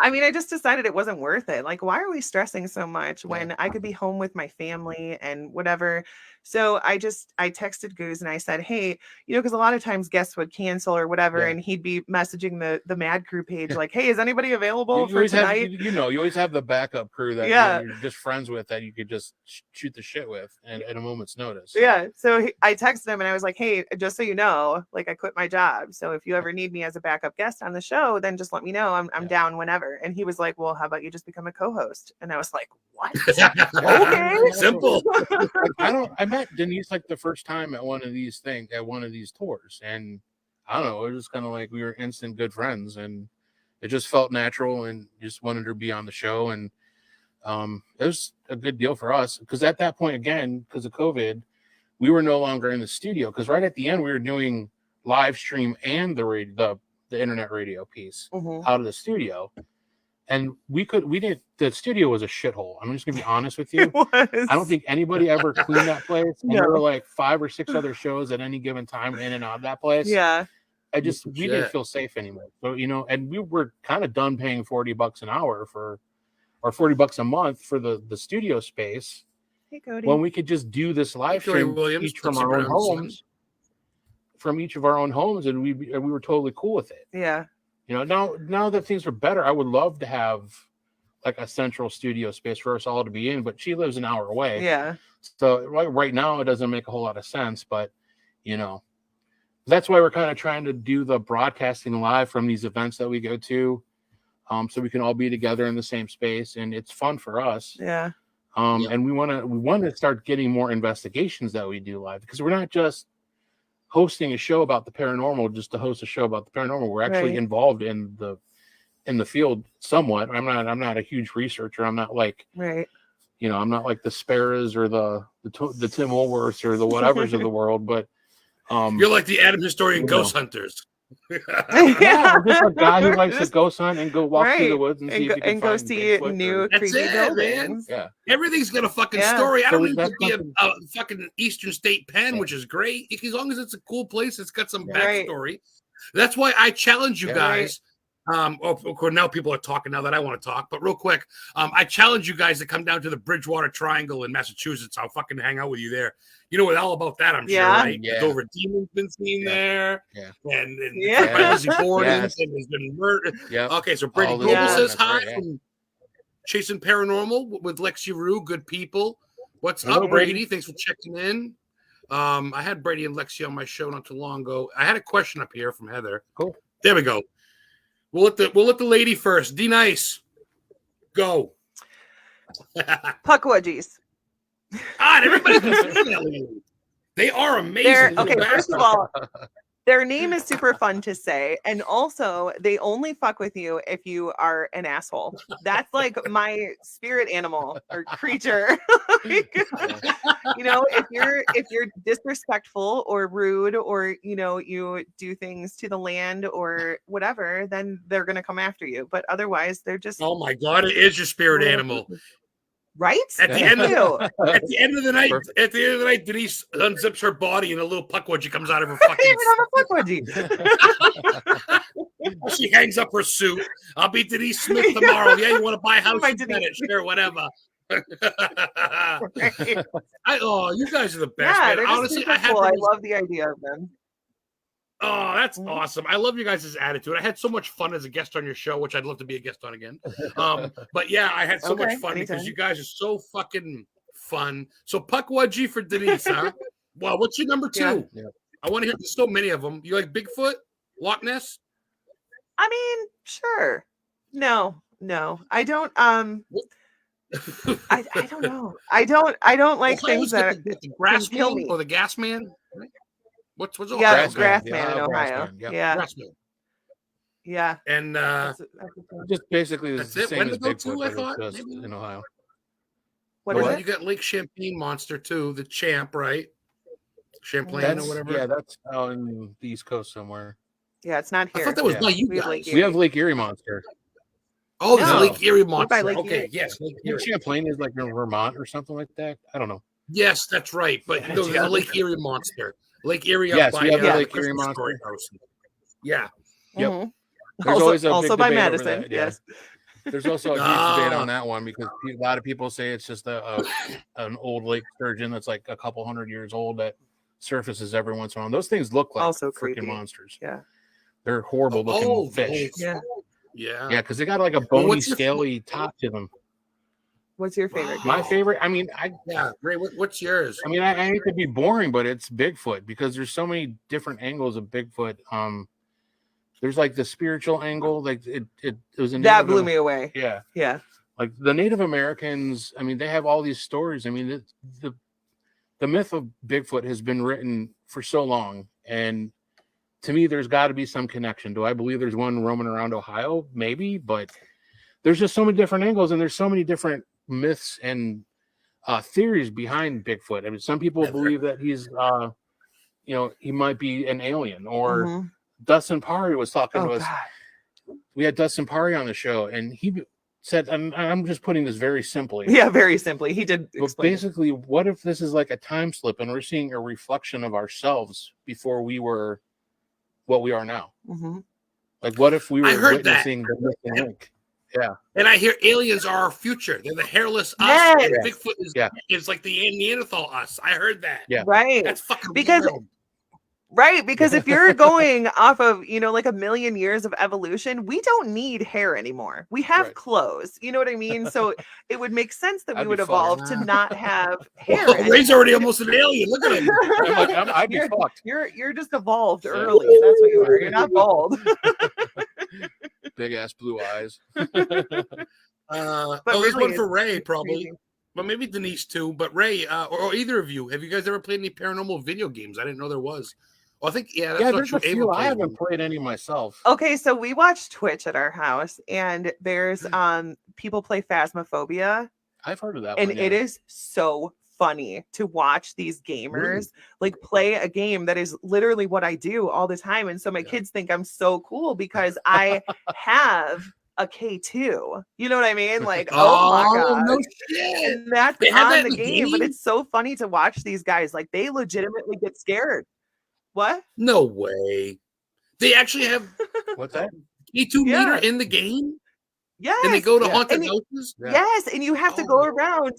I mean, I just decided it wasn't worth it. Like, why are we stressing so much when I could be home with my family and whatever? So I texted Goose and I said, hey, because a lot of times guests would cancel or whatever, and he'd be messaging the Mad Crew page like, hey, is anybody available for tonight? You always have the backup crew that you're just friends with that you could just shoot the shit with at a moment's notice. So. Yeah. So I texted him and I was like, hey, just so you know, like I quit my job. So if you ever need me as a backup guest on the show, then just let me know. I'm down whenever. And he was like, well, how about you just become a co-host? And I was like, what? Okay. Simple. I met Denise like the first time at one of these tours, and I don't know, it was just kind of like we were instant good friends, and it just felt natural, and just wanted her to be on the show, and it was a good deal for us because at that point, again, because of COVID, we were no longer in the studio, because right at the end we were doing live stream and the internet radio piece out of the studio. And the studio was a shithole. I'm just gonna be honest with you. I don't think anybody ever cleaned that place. And there were like 5 or 6 other shows at any given time in and out of that place. Yeah. We didn't feel safe anymore. So, and we were kind of done paying $40 an hour or $40 a month for the studio space. Hey, Cody. When we could just do this live stream each from our own homes. From each of our own homes, and we were totally cool with it. Yeah. Now that things are better, I would love to have like a central studio space for us all to be in, but she lives an hour away. Yeah. So right now it doesn't make a whole lot of sense, but that's why we're kind of trying to do the broadcasting live from these events that we go to, so we can all be together in the same space, and it's fun for us. Yeah. And we want to start getting more investigations that we do live, because we're not just hosting a show about the paranormal just to host a show about the paranormal. We're actually involved in the field somewhat. I'm not a huge researcher. I'm not like I'm not like the Sparrows or the Tim Woolworths or the whatevers of the world, but you're like the Adam Historian Ghost Hunters. I'm just a guy who likes to ghost hunt and go walk through the woods and see if you can go find see Bigfoot new creepy buildings. Yeah, everything's got a fucking story. I don't need to be a fucking Eastern State Pen, which is great as long as it's a cool place. It's got some backstory. That's why I challenge you guys. Of course, now people are talking now that I want to talk, but real quick, I challenge you guys to come down to the Bridgewater Triangle in Massachusetts. I'll fucking hang out with you there. You know all about that, I'm sure, right? Yeah. Dover Demon's been seen there. Yeah. And Lizzie Borden has been murdered. Yeah. Okay, so Brady Goble says hi from Chasing Paranormal with Lexi Rue. Good people. What's up, Brady? Thanks for checking in. I had Brady and Lexi on my show not too long ago. I had a question up here from Heather. Cool. There we go. We'll let the lady first. D Nice. Go. Puckwudgies. Everybody's been saying that lately. They are amazing. Okay, first of all, their name is super fun to say, and also they only fuck with you if you are an asshole. That's like my spirit animal or creature. If you're disrespectful or rude, or you do things to the land or whatever, then they're gonna come after you. But otherwise, they're just my God, it is your spirit animal. Right? At the end of the night, Denise unzips her body and a little puckwudgie comes out of her fucking. I even have a puckwudgie. She hangs up her suit. I'll be Denise Smith tomorrow. Yeah, you want to buy a house? Sure, whatever. You guys are the best. Yeah, man. Honestly, I love the idea of them. Oh, that's awesome. I love you guys' attitude. I had so much fun as a guest on your show, which I'd love to be a guest on again. But yeah, I had so much fun because you guys are so fucking fun. So Puckwudgie for Denise, huh? Well, what's your number 2? Yeah. I want to hear. There's so many of them. You like Bigfoot? Loch Ness? I mean, sure. No, I don't. I don't know. I don't like things that the grass kill me. Or the gas man. What's Grassman in Ohio. Grassman. Yeah. And just basically the same as Bigfoot, I thought, just in Ohio. What is it? You got Lake Champlain Monster too, the Champ, right? Champlain or whatever. Yeah, that's out in the East Coast somewhere. Yeah, it's not here. I thought that was by you guys. We have Lake Erie Monster. Oh, there's Lake Erie Monster. Okay, yes. Lake Champlain is like in Vermont or something like that. I don't know. Yes, that's right. But there's a Lake Erie Monster. Lake Erie up by we have the Lake Erie Monster. Yeah. Yep. Mm-hmm. Also by Madison. Yes. There's also a huge debate on that one because a lot of people say it's just an old lake sturgeon that's like a couple 100 years old that surfaces every once in a while. Those things look like Also freaking creepy. monsters. Yeah. They're horrible looking fish. Yeah. Yeah. Yeah, because they got like a bony, scaly top to them. What's your favorite? My favorite, I mean, Ray, what's yours? I mean, I hate to be boring, but it's Bigfoot because there's so many different angles of Bigfoot. There's like the spiritual angle, like it was that blew me away. Yeah, yeah. Like the Native Americans, I mean, they have all these stories. I mean, the myth of Bigfoot has been written for so long, and to me, there's got to be some connection. Do I believe there's one roaming around Ohio? Maybe, but there's just so many different angles, and there's so many different myths and theories behind Bigfoot. I mean, some people believe that he's, he might be an alien, or Dustin Pari was talking to us. God. We had Dustin Pari on the show, and he said, and I'm just putting this very simply. Yeah, very simply. He did. But basically, what if this is like a time slip, and we're seeing a reflection of ourselves before we were what we are now? Like, what if we were witnessing the missing link? Yeah. And I hear aliens are our future. They're the hairless us. Yes. And Bigfoot is like the Neanderthal us. I heard that. Yeah. Right. That's fucking wild. Right, because if you're going off of, like 1 million years of evolution, we don't need hair anymore. We have clothes. You know what I mean? So it would make sense that we would evolve to not have hair. Ray's already almost an alien. Look at him. I'd be fucked. You're just evolved early. That's what you are. You're not bald. Big ass blue eyes. There's one for Ray, probably. Crazy. But maybe Denise too. But Ray, or either of you, have you guys ever played any paranormal video games? I didn't know there was. Well, I think there's a few. I haven't played any myself. Okay, so we watch Twitch at our house, and there's people play Phasmophobia. I've heard of that and it is so funny to watch these gamers like play a game that is literally what I do all the time. And so my kids think I'm so cool because I have a K2. You know what I mean? Like, oh my god, no shit. And that's on the game, but it's so funny to watch these guys. Like, they legitimately get scared. What? No way. They actually have what's that? K2 meter in the game? Yes. And they go to haunted houses? Yes, and you have to go around.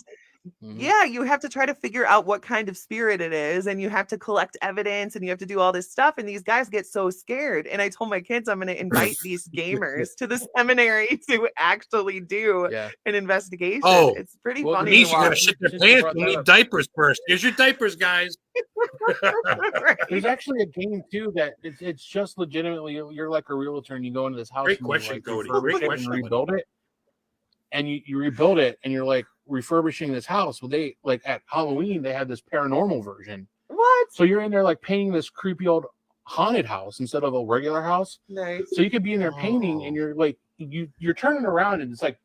Yeah, you have to try to figure out what kind of spirit it is, and you have to collect evidence, and you have to do all this stuff, and these guys get so scared. And I told my kids I'm going to invite these gamers to the seminary to actually do an investigation. It's pretty funny. Denise, you got to shit their pants. You need diapers first. Here's your diapers, guys. There's actually a game too that it's just legitimately, you're like a realtor and you go into this house. Great question, Cody. Great question. Rebuild it, and you rebuild it, and you're like refurbishing this house. Well, they like at Halloween they had this paranormal version. What? So you're in there like painting this creepy old haunted house instead of a regular house. Nice. So you could be in there painting, and you're like you're turning around, and it's like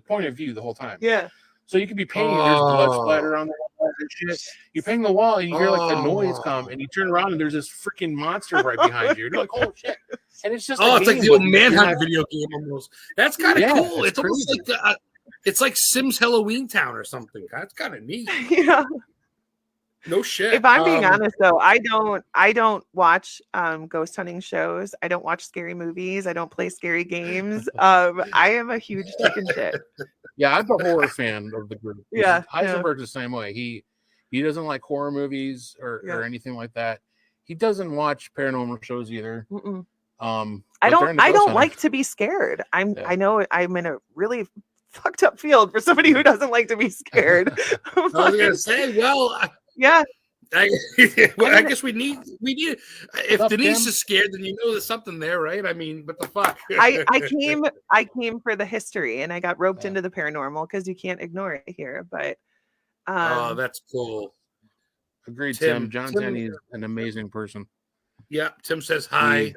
point of view the whole time. Yeah. So you could be painting, and there's blood splatter on the wall and shit. You paint the wall, and you hear like the noise come, and you turn around, and there's this freaking monster right behind you. You're like, oh shit! And it's just it's like the old Manhunt video game almost. That's kind of cool. It's almost like it's like Sims Halloween Town or something. That's kind of neat. Yeah. No shit. If I'm being honest though, I don't watch ghost hunting shows. I don't watch scary movies. I don't play scary games. I am a huge chicken shit. Yeah, I'm a horror fan of the group. Yeah. Heisenberg's the same way. He doesn't like horror movies or anything like that. He doesn't watch paranormal shows either. I don't like to be scared. I know I'm in a really fucked up field for somebody who doesn't like to be scared. I was gonna say, yeah. I guess we need it. If Denise is scared, then you know there's something there, right? I mean, what the fuck? I came for the history, and I got roped into the paranormal because you can't ignore it here. But that's cool. Agreed, Tim. John Tenney is an amazing person. Yeah, Tim says hi.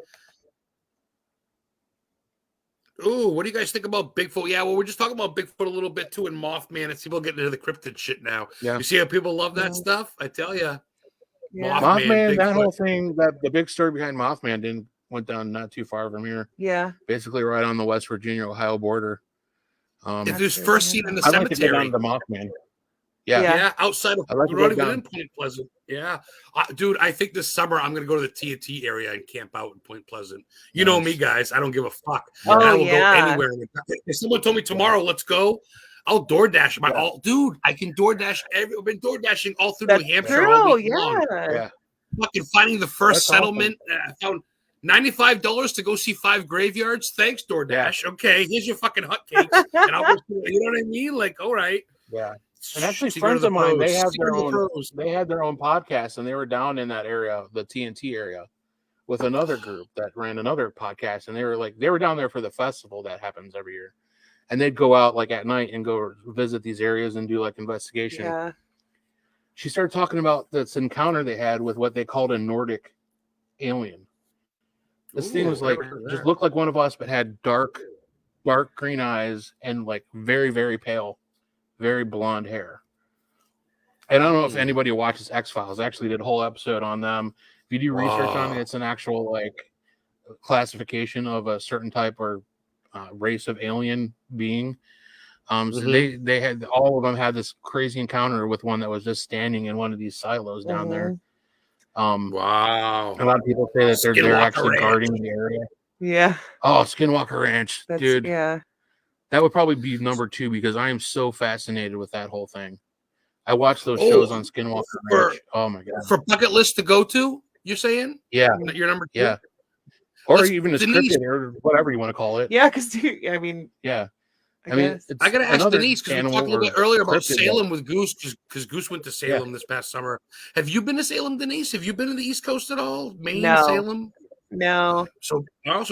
Ooh, what do you guys think about Bigfoot? Yeah, well, we're just talking about Bigfoot a little bit too, and Mothman. It's people getting into the cryptid shit now. Yeah. You see how people love that stuff? I tell you. Yeah. Mothman, that whole thing, the big story behind Mothman went down not too far from here. Yeah. Basically right on the West Virginia-Ohio border. It was first seen in the cemetery. Like to get on the Mothman. Yeah, outside of like not even in Point Pleasant. Yeah, dude, I think this summer I'm gonna go to the TNT area and camp out in Point Pleasant. You know me, guys. I don't give a fuck. Oh, I will go anywhere. If someone told me tomorrow, let's go, I'll DoorDash dude. I can DoorDash. I've been DoorDashing all through New Hampshire all week long. Yeah. Fucking finding the first settlement. I found $95 to go see 5 graveyards. Thanks, DoorDash. Yeah. Okay, here's your fucking hotcakes, and I'll go. You know what I mean? Like, all right. Yeah. And actually, friends of mine, they had their own podcast, and they were down in that area, the TNT area, with another group that ran another podcast, and they were down there for the festival that happens every year, and they'd go out like at night and go visit these areas and do like investigation. Yeah. She started talking about this encounter they had with what they called a Nordic alien. This thing was like just looked like one of us, but had dark green eyes and like very, very pale, very blonde hair. And I don't know if anybody watches X-Files. I actually did a whole episode on them. If you do research on it, it's an actual like classification of a certain type or race of alien being. So they had, all of them had this crazy encounter with one that was just standing in one of these silos down there. Wow. A lot of people say that they're actually guarding the area. Yeah. Oh, Skinwalker Ranch, dude. Yeah. That would probably be number 2 because I am so fascinated with that whole thing. I watch those shows on Skinwalker Ranch. Oh my god! For bucket list to go to, you're saying? Yeah, your number 2. Yeah, or even a scripted or whatever you want to call it. Yeah, because I mean, yeah. I mean, I gotta ask Denise because we talked a little bit earlier about Salem with Goose because Goose went to Salem this past summer. Have you been to Salem, Denise? Have you been to the East Coast at all? Maine, Salem? No. So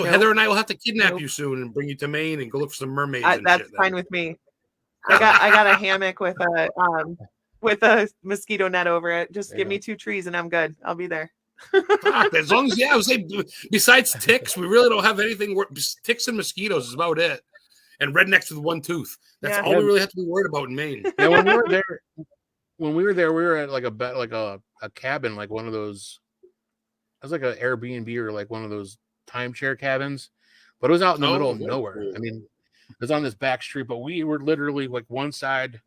Heather and I will have to kidnap you soon and bring you to Maine and go look for some mermaids. That's fine with me. I got a hammock with a mosquito net over it. Just give me 2 trees and I'm good. I'll be there. As long as I was saying, besides ticks, we really don't have anything. Ticks and mosquitoes is about it. And rednecks with 1 tooth. That's all we really have to be worried about in Maine. Yeah, when we were there, we were at like a cabin, like one of those. It was like an Airbnb or like one of those timeshare cabins, but it was out in the middle of nowhere. I mean, it was on this back street, but we were literally like one side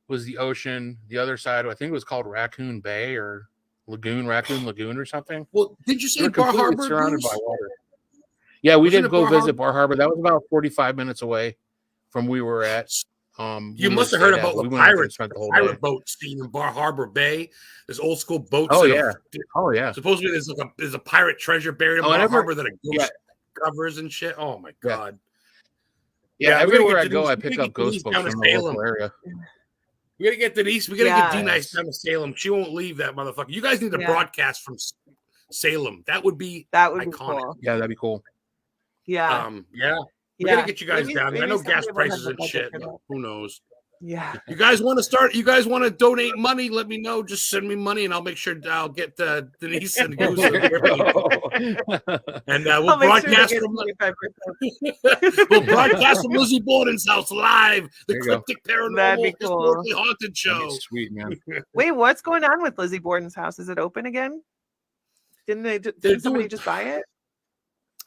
was the ocean, the other side I think it was called Raccoon Bay or Raccoon Lagoon or something. Well, did you say Bar Harbor? Surrounded by water. Yeah, we did go visit Bar Harbor. That was about 45 minutes away from where we were at. You must have heard about the pirate boat scene in Bar Harbor Bay. There's old school boats. Oh yeah. Supposedly there's a pirate treasure buried in Bar Harbor that a ghost covers and shit. Oh my god. Yeah, everywhere I go, I pick up ghost books from the local area. We gotta get Denise. We gotta get D-Nice down to Salem. She won't leave that motherfucker. You guys need to broadcast from Salem. That would be iconic. Be cool. Yeah, that'd be cool. Yeah. We gotta get you guys down there. I know gas prices and shit. Who knows? Yeah. You guys want to start? You guys want to donate money? Let me know. Just send me money, and I'll make sure I'll get Denise and Goose. And we'll broadcast from we'll broadcast from Lizzie Borden's house live. The Cryptic Paranormal Historically Haunted Show. Sweet man. Wait, what's going on with Lizzie Borden's house? Is it open again? Did somebody just buy it?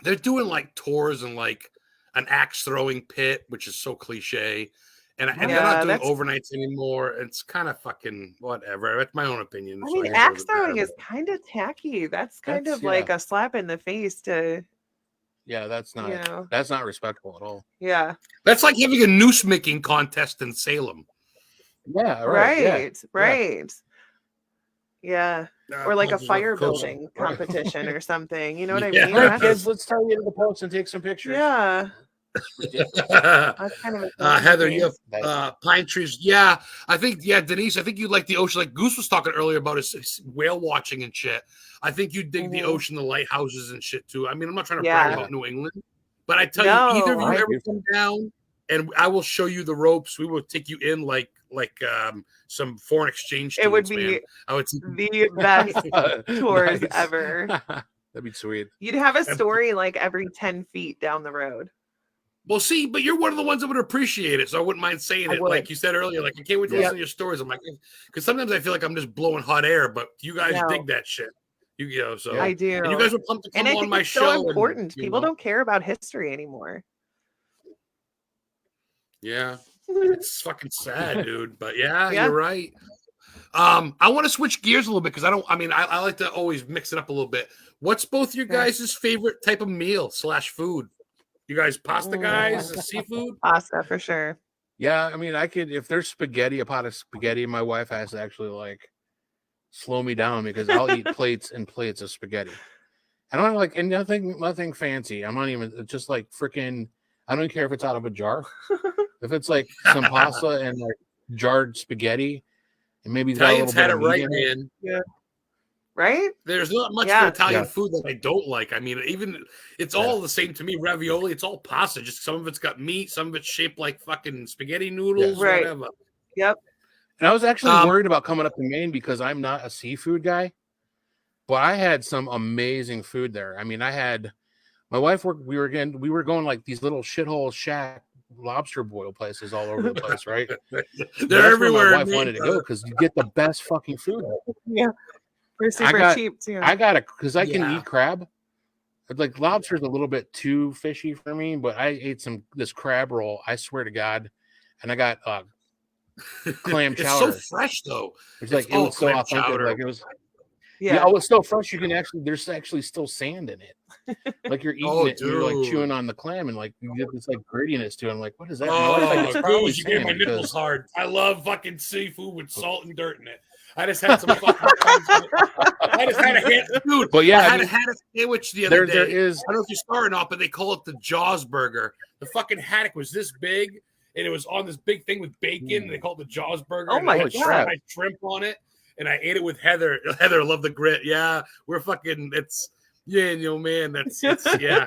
They're doing like tours and like an axe throwing pit, which is so cliche. And they're not doing overnights anymore. It's kind of fucking whatever. That's my own opinion. I mean, axe throwing is kind of tacky. That's kind of like a slap in the face to. Yeah, that's not respectful at all. Yeah. That's like having a noose making contest in Salem. Yeah, right. Yeah. Or like a fire building competition or something. You know what I mean? Right, kids, let's tell you to the post and take some pictures. Yeah. Heather, you have pine trees. Yeah, I think. Yeah, Denise, I think you like the ocean. Like Goose was talking earlier about his whale watching and shit. I think you dig the ocean, the lighthouses and shit too. I mean, I'm not trying to brag about New England, but I tell you, either of you ever come down, and I will show you the ropes. We will take you in like some foreign exchange. It would be the best tours ever. That'd be sweet. You'd have a story like every 10 feet down the road. Well, see, but you're one of the ones that would appreciate it, so I wouldn't mind saying it. Like you said earlier, like I can't wait to listen to your stories. I'm like, because sometimes I feel like I'm just blowing hot air, but you guys dig that shit. You know, so I do. And you guys were pumped to come on my show. So important. People don't care about history anymore. Yeah, It's fucking sad, dude. But yeah, you're right. I want to switch gears a little bit because I like to always mix it up a little bit. What's both your guys' favorite type of meal / food? You guys pasta guys, seafood? Pasta for sure. Yeah, I mean, I could, if there's spaghetti, a pot of spaghetti, my wife has to actually like slow me down because I'll eat plates and plates of spaghetti. I don't like, and nothing fancy. I'm not even, it's just like freaking, I don't care if it's out of a jar. If it's like some pasta and like jarred spaghetti, and maybe it's got a little bit of meat in it. Yeah. Right? There's not much for Italian food that I don't like. I mean, even it's all the same to me. Ravioli, it's all pasta. Just some of it's got meat, some of it's shaped like fucking spaghetti noodles, whatever. Yep. And I was actually worried about coming up to Maine because I'm not a seafood guy, but I had some amazing food there. I mean, I had my wife worked. We were going like these little shithole shack lobster boil places all over the place, right? They're everywhere. My wife wanted to go because you get the best fucking food. Yeah. We're super cheap too. I got it because I can eat crab. Like lobster's a little bit too fishy for me, but I ate this crab roll. I swear to God, and I got clam chowder. It's so fresh though. It's like it was so authentic. Chowder. Like it was. Yeah, it was so fresh. You can there's actually still sand in it. Like you're eating it, and you're like chewing on the clam, and like you get this like grittiness to it. I'm like, what is that? Oh, you get my nipples hard. I love fucking seafood with salt and dirt in it. I just had some fucking. I just had a dude. But yeah, I had a sandwich the other day. There is. I don't know if you saw it or not, but they call it the Jaws burger. The fucking haddock was this big, and it was on this big thing with bacon. And they call it the Jaws burger. Oh my God! I had shrimp on it, and I ate it with Heather. Heather loved the grit. Yeah, we're fucking. It's man. That's yeah.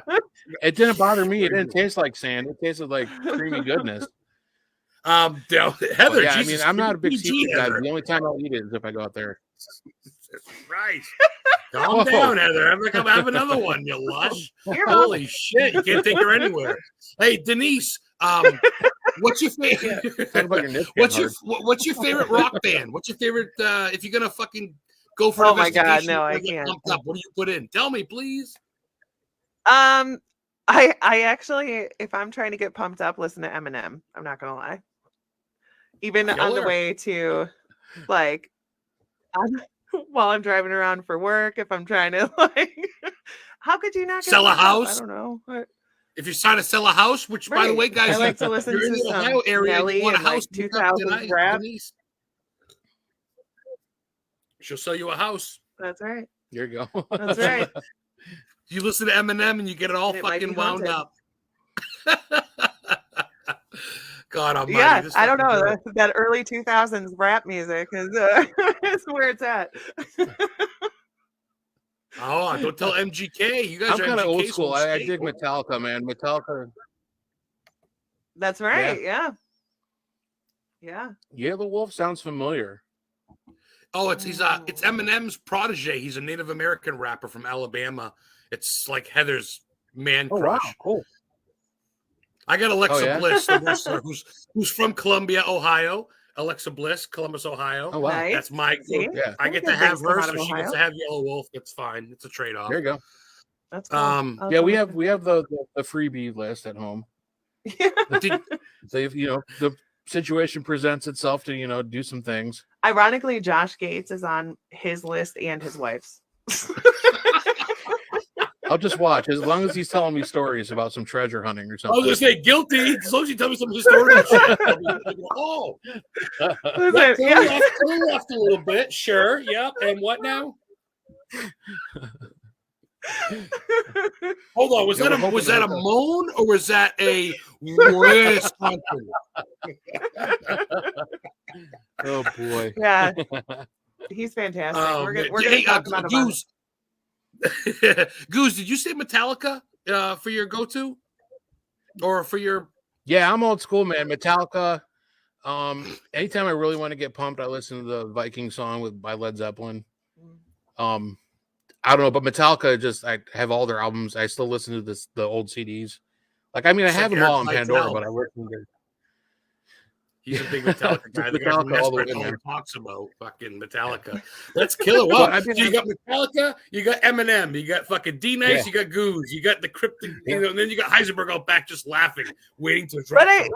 It didn't bother me. It didn't taste like sand. It tasted like creamy goodness. Heather, I mean, I'm not a big seafood guy. The only time I'll eat it is if I go out there. Right. Calm down, Heather. Have another one, you lush. Holy shit. You can't take her anywhere. Hey, Denise, what's your favorite? What's your favorite rock band? What's your favorite if you're gonna fucking go for Oh my God, no, I can't. Up, what do you put in? Tell me, please. I actually, if I'm trying to get pumped up, listen to Eminem. I'm not gonna lie. Even on the way to, like, while I'm driving around for work, if I'm trying to, like, how could you not sell a house? I don't know. If you're trying to sell a house, which, by the way, guys, I like to listen to the some Ohio area, Nelly you want a and, house, like, 2000s rap. She'll sell you a house. That's right. There you go. That's right. You listen to Eminem and you get it all fucking wound up. God almighty. Yeah, I don't know. That early 2000s rap music is where it's at. Oh, don't tell MGK. You guys I'm are kind of old MGK school. I dig Metallica, man. Metallica. That's right. Yeah. Yeah. The Wolf sounds familiar. Oh, it's Eminem's protege. He's a Native American rapper from Alabama. It's like Heather's man crush. Wow, cool. I got Alexa Bliss, the wrestler, who's from Columbia, Ohio. Alexa Bliss, Columbus, Ohio. Oh, wow. Nice. That's my See? yeah. I get to have her, so she gets to have Yellow Wolf. It's fine. It's a trade-off. There you go. That's cool. Yeah, we have the freebie list at home. So if the situation presents itself to do some things. Ironically, Josh Gates is on his list and his wife's. I'll just watch as long as he's telling me stories about some treasure hunting or something. I was gonna say guilty. As long as you tell me some historical shit. Oh, left a little bit. Sure. Yep. And what now? Hold on. Was that a moan or was that a wrist hunting? Oh boy. Yeah. He's fantastic. We're gonna talk about him. Goose, did you say Metallica for your go-to? Or for your Yeah, I'm old school, man. Metallica. Anytime I really want to get pumped, I listen to the Viking song by Led Zeppelin. I don't know, but Metallica, I have all their albums. I still listen to the old CDs. Like, I mean, I have them all on Pandora, but I work in there. He's a big Metallica guy. The guy from talks about fucking Metallica. Let's kill it. Well, so you got Metallica, you got Eminem, you got fucking D-Nice, you got Goose, you got the Cryptic, and then you got Heisenberg out back just laughing, waiting to drop. Right.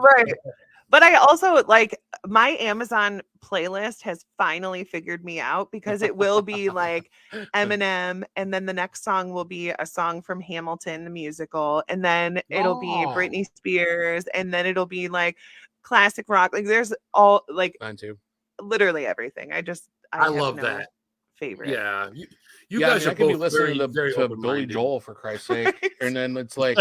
But I also like my Amazon playlist has finally figured me out because it will be like Eminem, and then the next song will be a song from Hamilton the musical, and then it'll be Britney Spears, and then it'll be like classic rock. Like there's all like Mine too. Literally everything. I love that favorite. Yeah, you guys are I could be both listening very to Billy Joel, for Christ's sake, and then it's like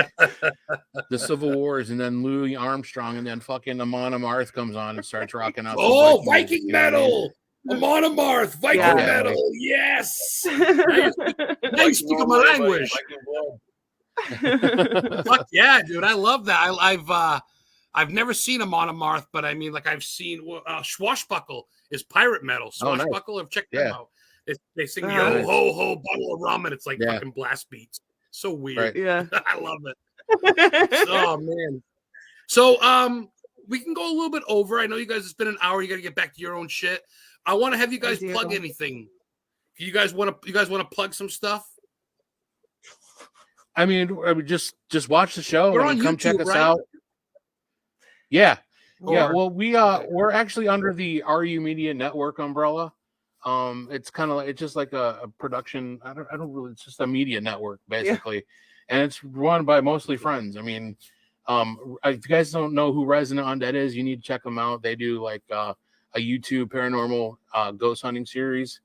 the Civil Wars, and then Louis Armstrong, and then fucking Amon Amarth comes on and starts rocking out. Viking metal. Amon Amarth, Viking metal. Yes. Now you speak my language. Fuck yeah, dude! I love that. I've never seen Amon Amarth, but I mean, like I've seen Swashbuckle is pirate metal. Swashbuckle, I've checked them out. They sing yo ho ho bottle of rum, and it's like fucking blast beats. So weird. Right. Yeah, I love it. Oh man. So we can go a little bit over. I know you guys. It's been an hour. You got to get back to your own shit. I want to have you guys plug anything. You guys want to plug some stuff? I mean, just watch the show and come YouTube, check us out. Yeah. Well, we're actually under the RU Media Network umbrella. It's kind of like, it's just like a production. I don't really. It's just a media network basically, and it's run by mostly friends. I mean, if you guys don't know who Resident Undead is, you need to check them out. They do like a YouTube paranormal ghost hunting series.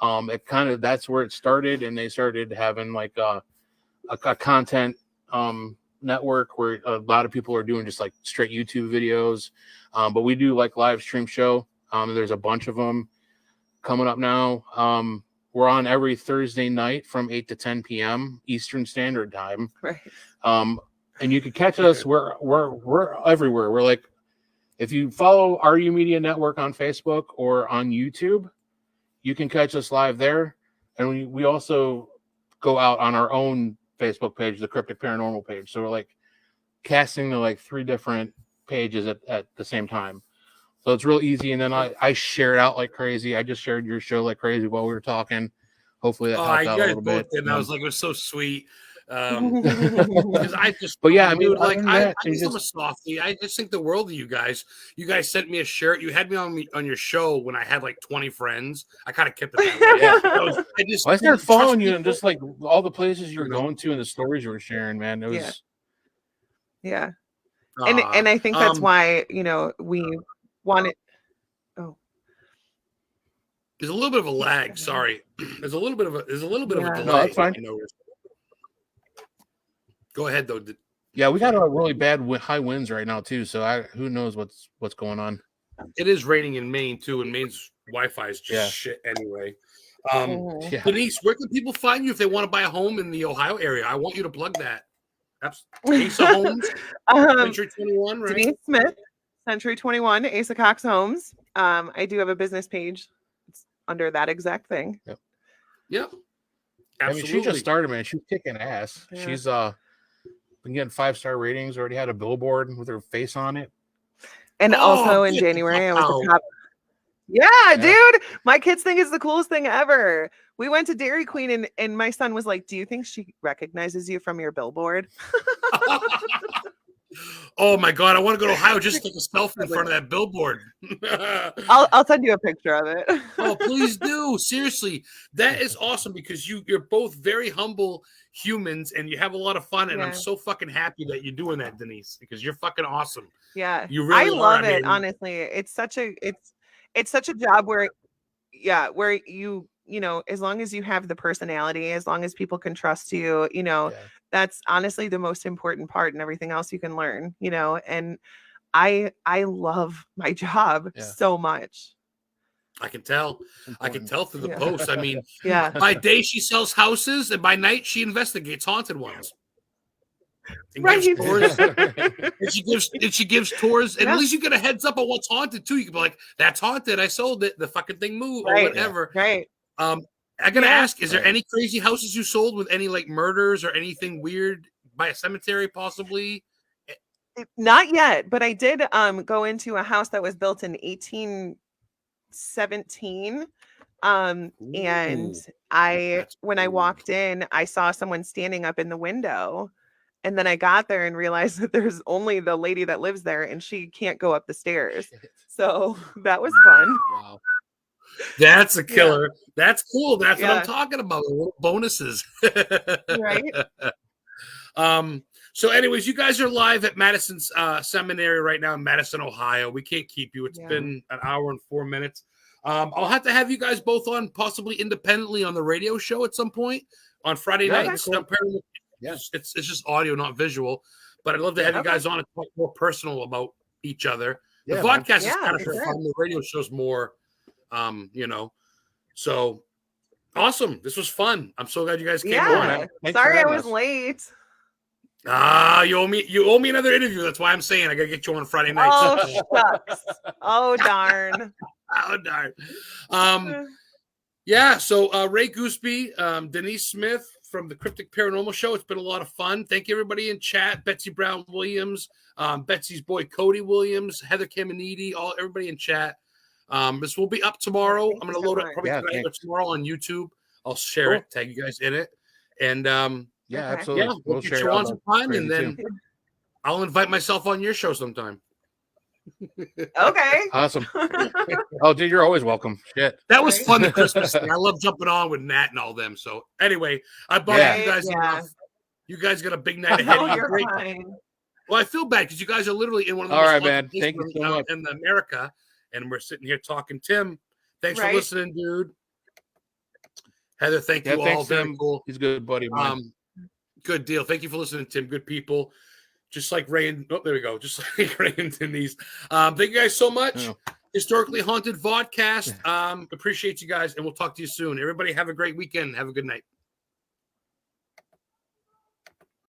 That's where it started, and they started having like a content network where a lot of people are doing just like straight YouTube videos. But we do like live stream show. There's a bunch of them coming up now. We're on every Thursday night from 8 to 10 p.m. Eastern Standard Time. Right. And you can catch us. We're everywhere. We're like, if you follow RU Media Network on Facebook or on YouTube, you can catch us live there. And we also go out on our own Facebook page, the Cryptic Paranormal page. So we're like casting to like 3 different pages at the same time. So it's real easy. And then I share it out like crazy. I just shared your show like crazy while we were talking. Hopefully that helped out a little bit. And I was like, it was so sweet. Because I just, but yeah, I mean, dude, like I'm a softie. I just think the world of you guys. You guys sent me a shirt. You had me on your show when I had like 20 friends. I kind of kept it that way. I started following you and just like all the places you were going to and the stories you were sharing, man. It was and I think that's why we wanted. There's a little bit of a lag. Sorry, there's a little bit of a delay. No, that's fine. Go ahead though. Yeah, we got a really bad high winds right now too. So who knows what's going on. It is raining in Maine too, and Maine's Wi-Fi is just shit anyway. Denise, where can people find you if they want to buy a home in the Ohio area? I want you to plug that. Asa Homes, Century 21, right? Denise Smith, Century 21, Asa Cox Homes. I do have a business page. It's under that exact thing. Yep. Absolutely. I mean, she just started, man. She's kicking ass. Yeah. She's been getting 5-star ratings. Already had a billboard with her face on it. And also in January, I was the top. Yeah, dude. My kids think it's the coolest thing ever. We went to Dairy Queen and my son was like, "Do you think she recognizes you from your billboard?" Oh my God, I want to go to Ohio just to take a selfie in front of that billboard. I'll send you a picture of it. Oh, please do. Seriously. That is awesome because you're both very humble humans and you have a lot of fun. And I'm so fucking happy that you're doing that, Denise, because you're fucking awesome. Yeah. You really I love it, honestly. It's such a job where you as long as you have the personality, as long as people can trust you, that's honestly the most important part, and everything else you can learn, and I love my job so much. I can tell through the posts. I mean, by day she sells houses and by night she investigates haunted ones. And gives tours. and she gives tours, and at least you get a heads up on what's haunted too. You can be like, "That's haunted. I sold it. The fucking thing moved or whatever." Right. I gotta ask: is there any crazy houses you sold with any like murders or anything weird by a cemetery, possibly? Not yet, but I did go into a house that was built in 1817. And when I walked in, I saw someone standing up in the window. And then I got there and realized that there's only the lady that lives there and she can't go up the stairs. So that was fun. Wow. That's a killer. Yeah. That's cool. That's what I'm talking about. Little bonuses. Right. So anyways, you guys are live at Madison Seminary right now in Madison, Ohio. We can't keep you. It's been an hour and 4 minutes. I'll have you guys both on, possibly independently, on the radio show at some point on Friday nights. Cool. It's just audio, not visual. But I'd love to have you guys on and talk more personal about each other. The podcast is kind of fun. The radio show's more, So awesome! This was fun. I'm so glad you guys came on. Sorry I was late. You owe me another interview. That's why I'm saying I gotta get you on Friday night. Oh shucks. Oh darn. Oh darn. So Ray Goosby, Denise Smith from the Cryptic Paranormal Show. It's been a lot of fun. Thank you everybody in chat. Betsy Brown Williams, Betsy's boy Cody Williams, Heather Caminiti, everybody in chat. This will be up tomorrow. I'm gonna load it probably tonight or tomorrow on YouTube. I'll share it, tag you guys in it. And absolutely. Yeah, we'll get you on some time, and then I'll invite myself on your show sometime. Okay. Awesome. Oh, dude, you're always welcome. Shit. That was fun, the Christmas thing. I love jumping on with Nat and all them. So anyway, I bothered you guys enough. You guys got a big night ahead of you. You're fine. Well, I feel bad because you guys are literally in one of the most man. Thank you so much. In America, and we're sitting here talking. Tim, thanks for listening, dude. Heather, thank you all. Very cool. He's a good buddy of mine. Good deal. Thank you for listening, Tim. Good people. Just like Ray and there we go. Just like Ray and Denise. Thank you guys so much. Historically Haunted Vodcast. Appreciate you guys, and we'll talk to you soon. Everybody have a great weekend. Have a good night.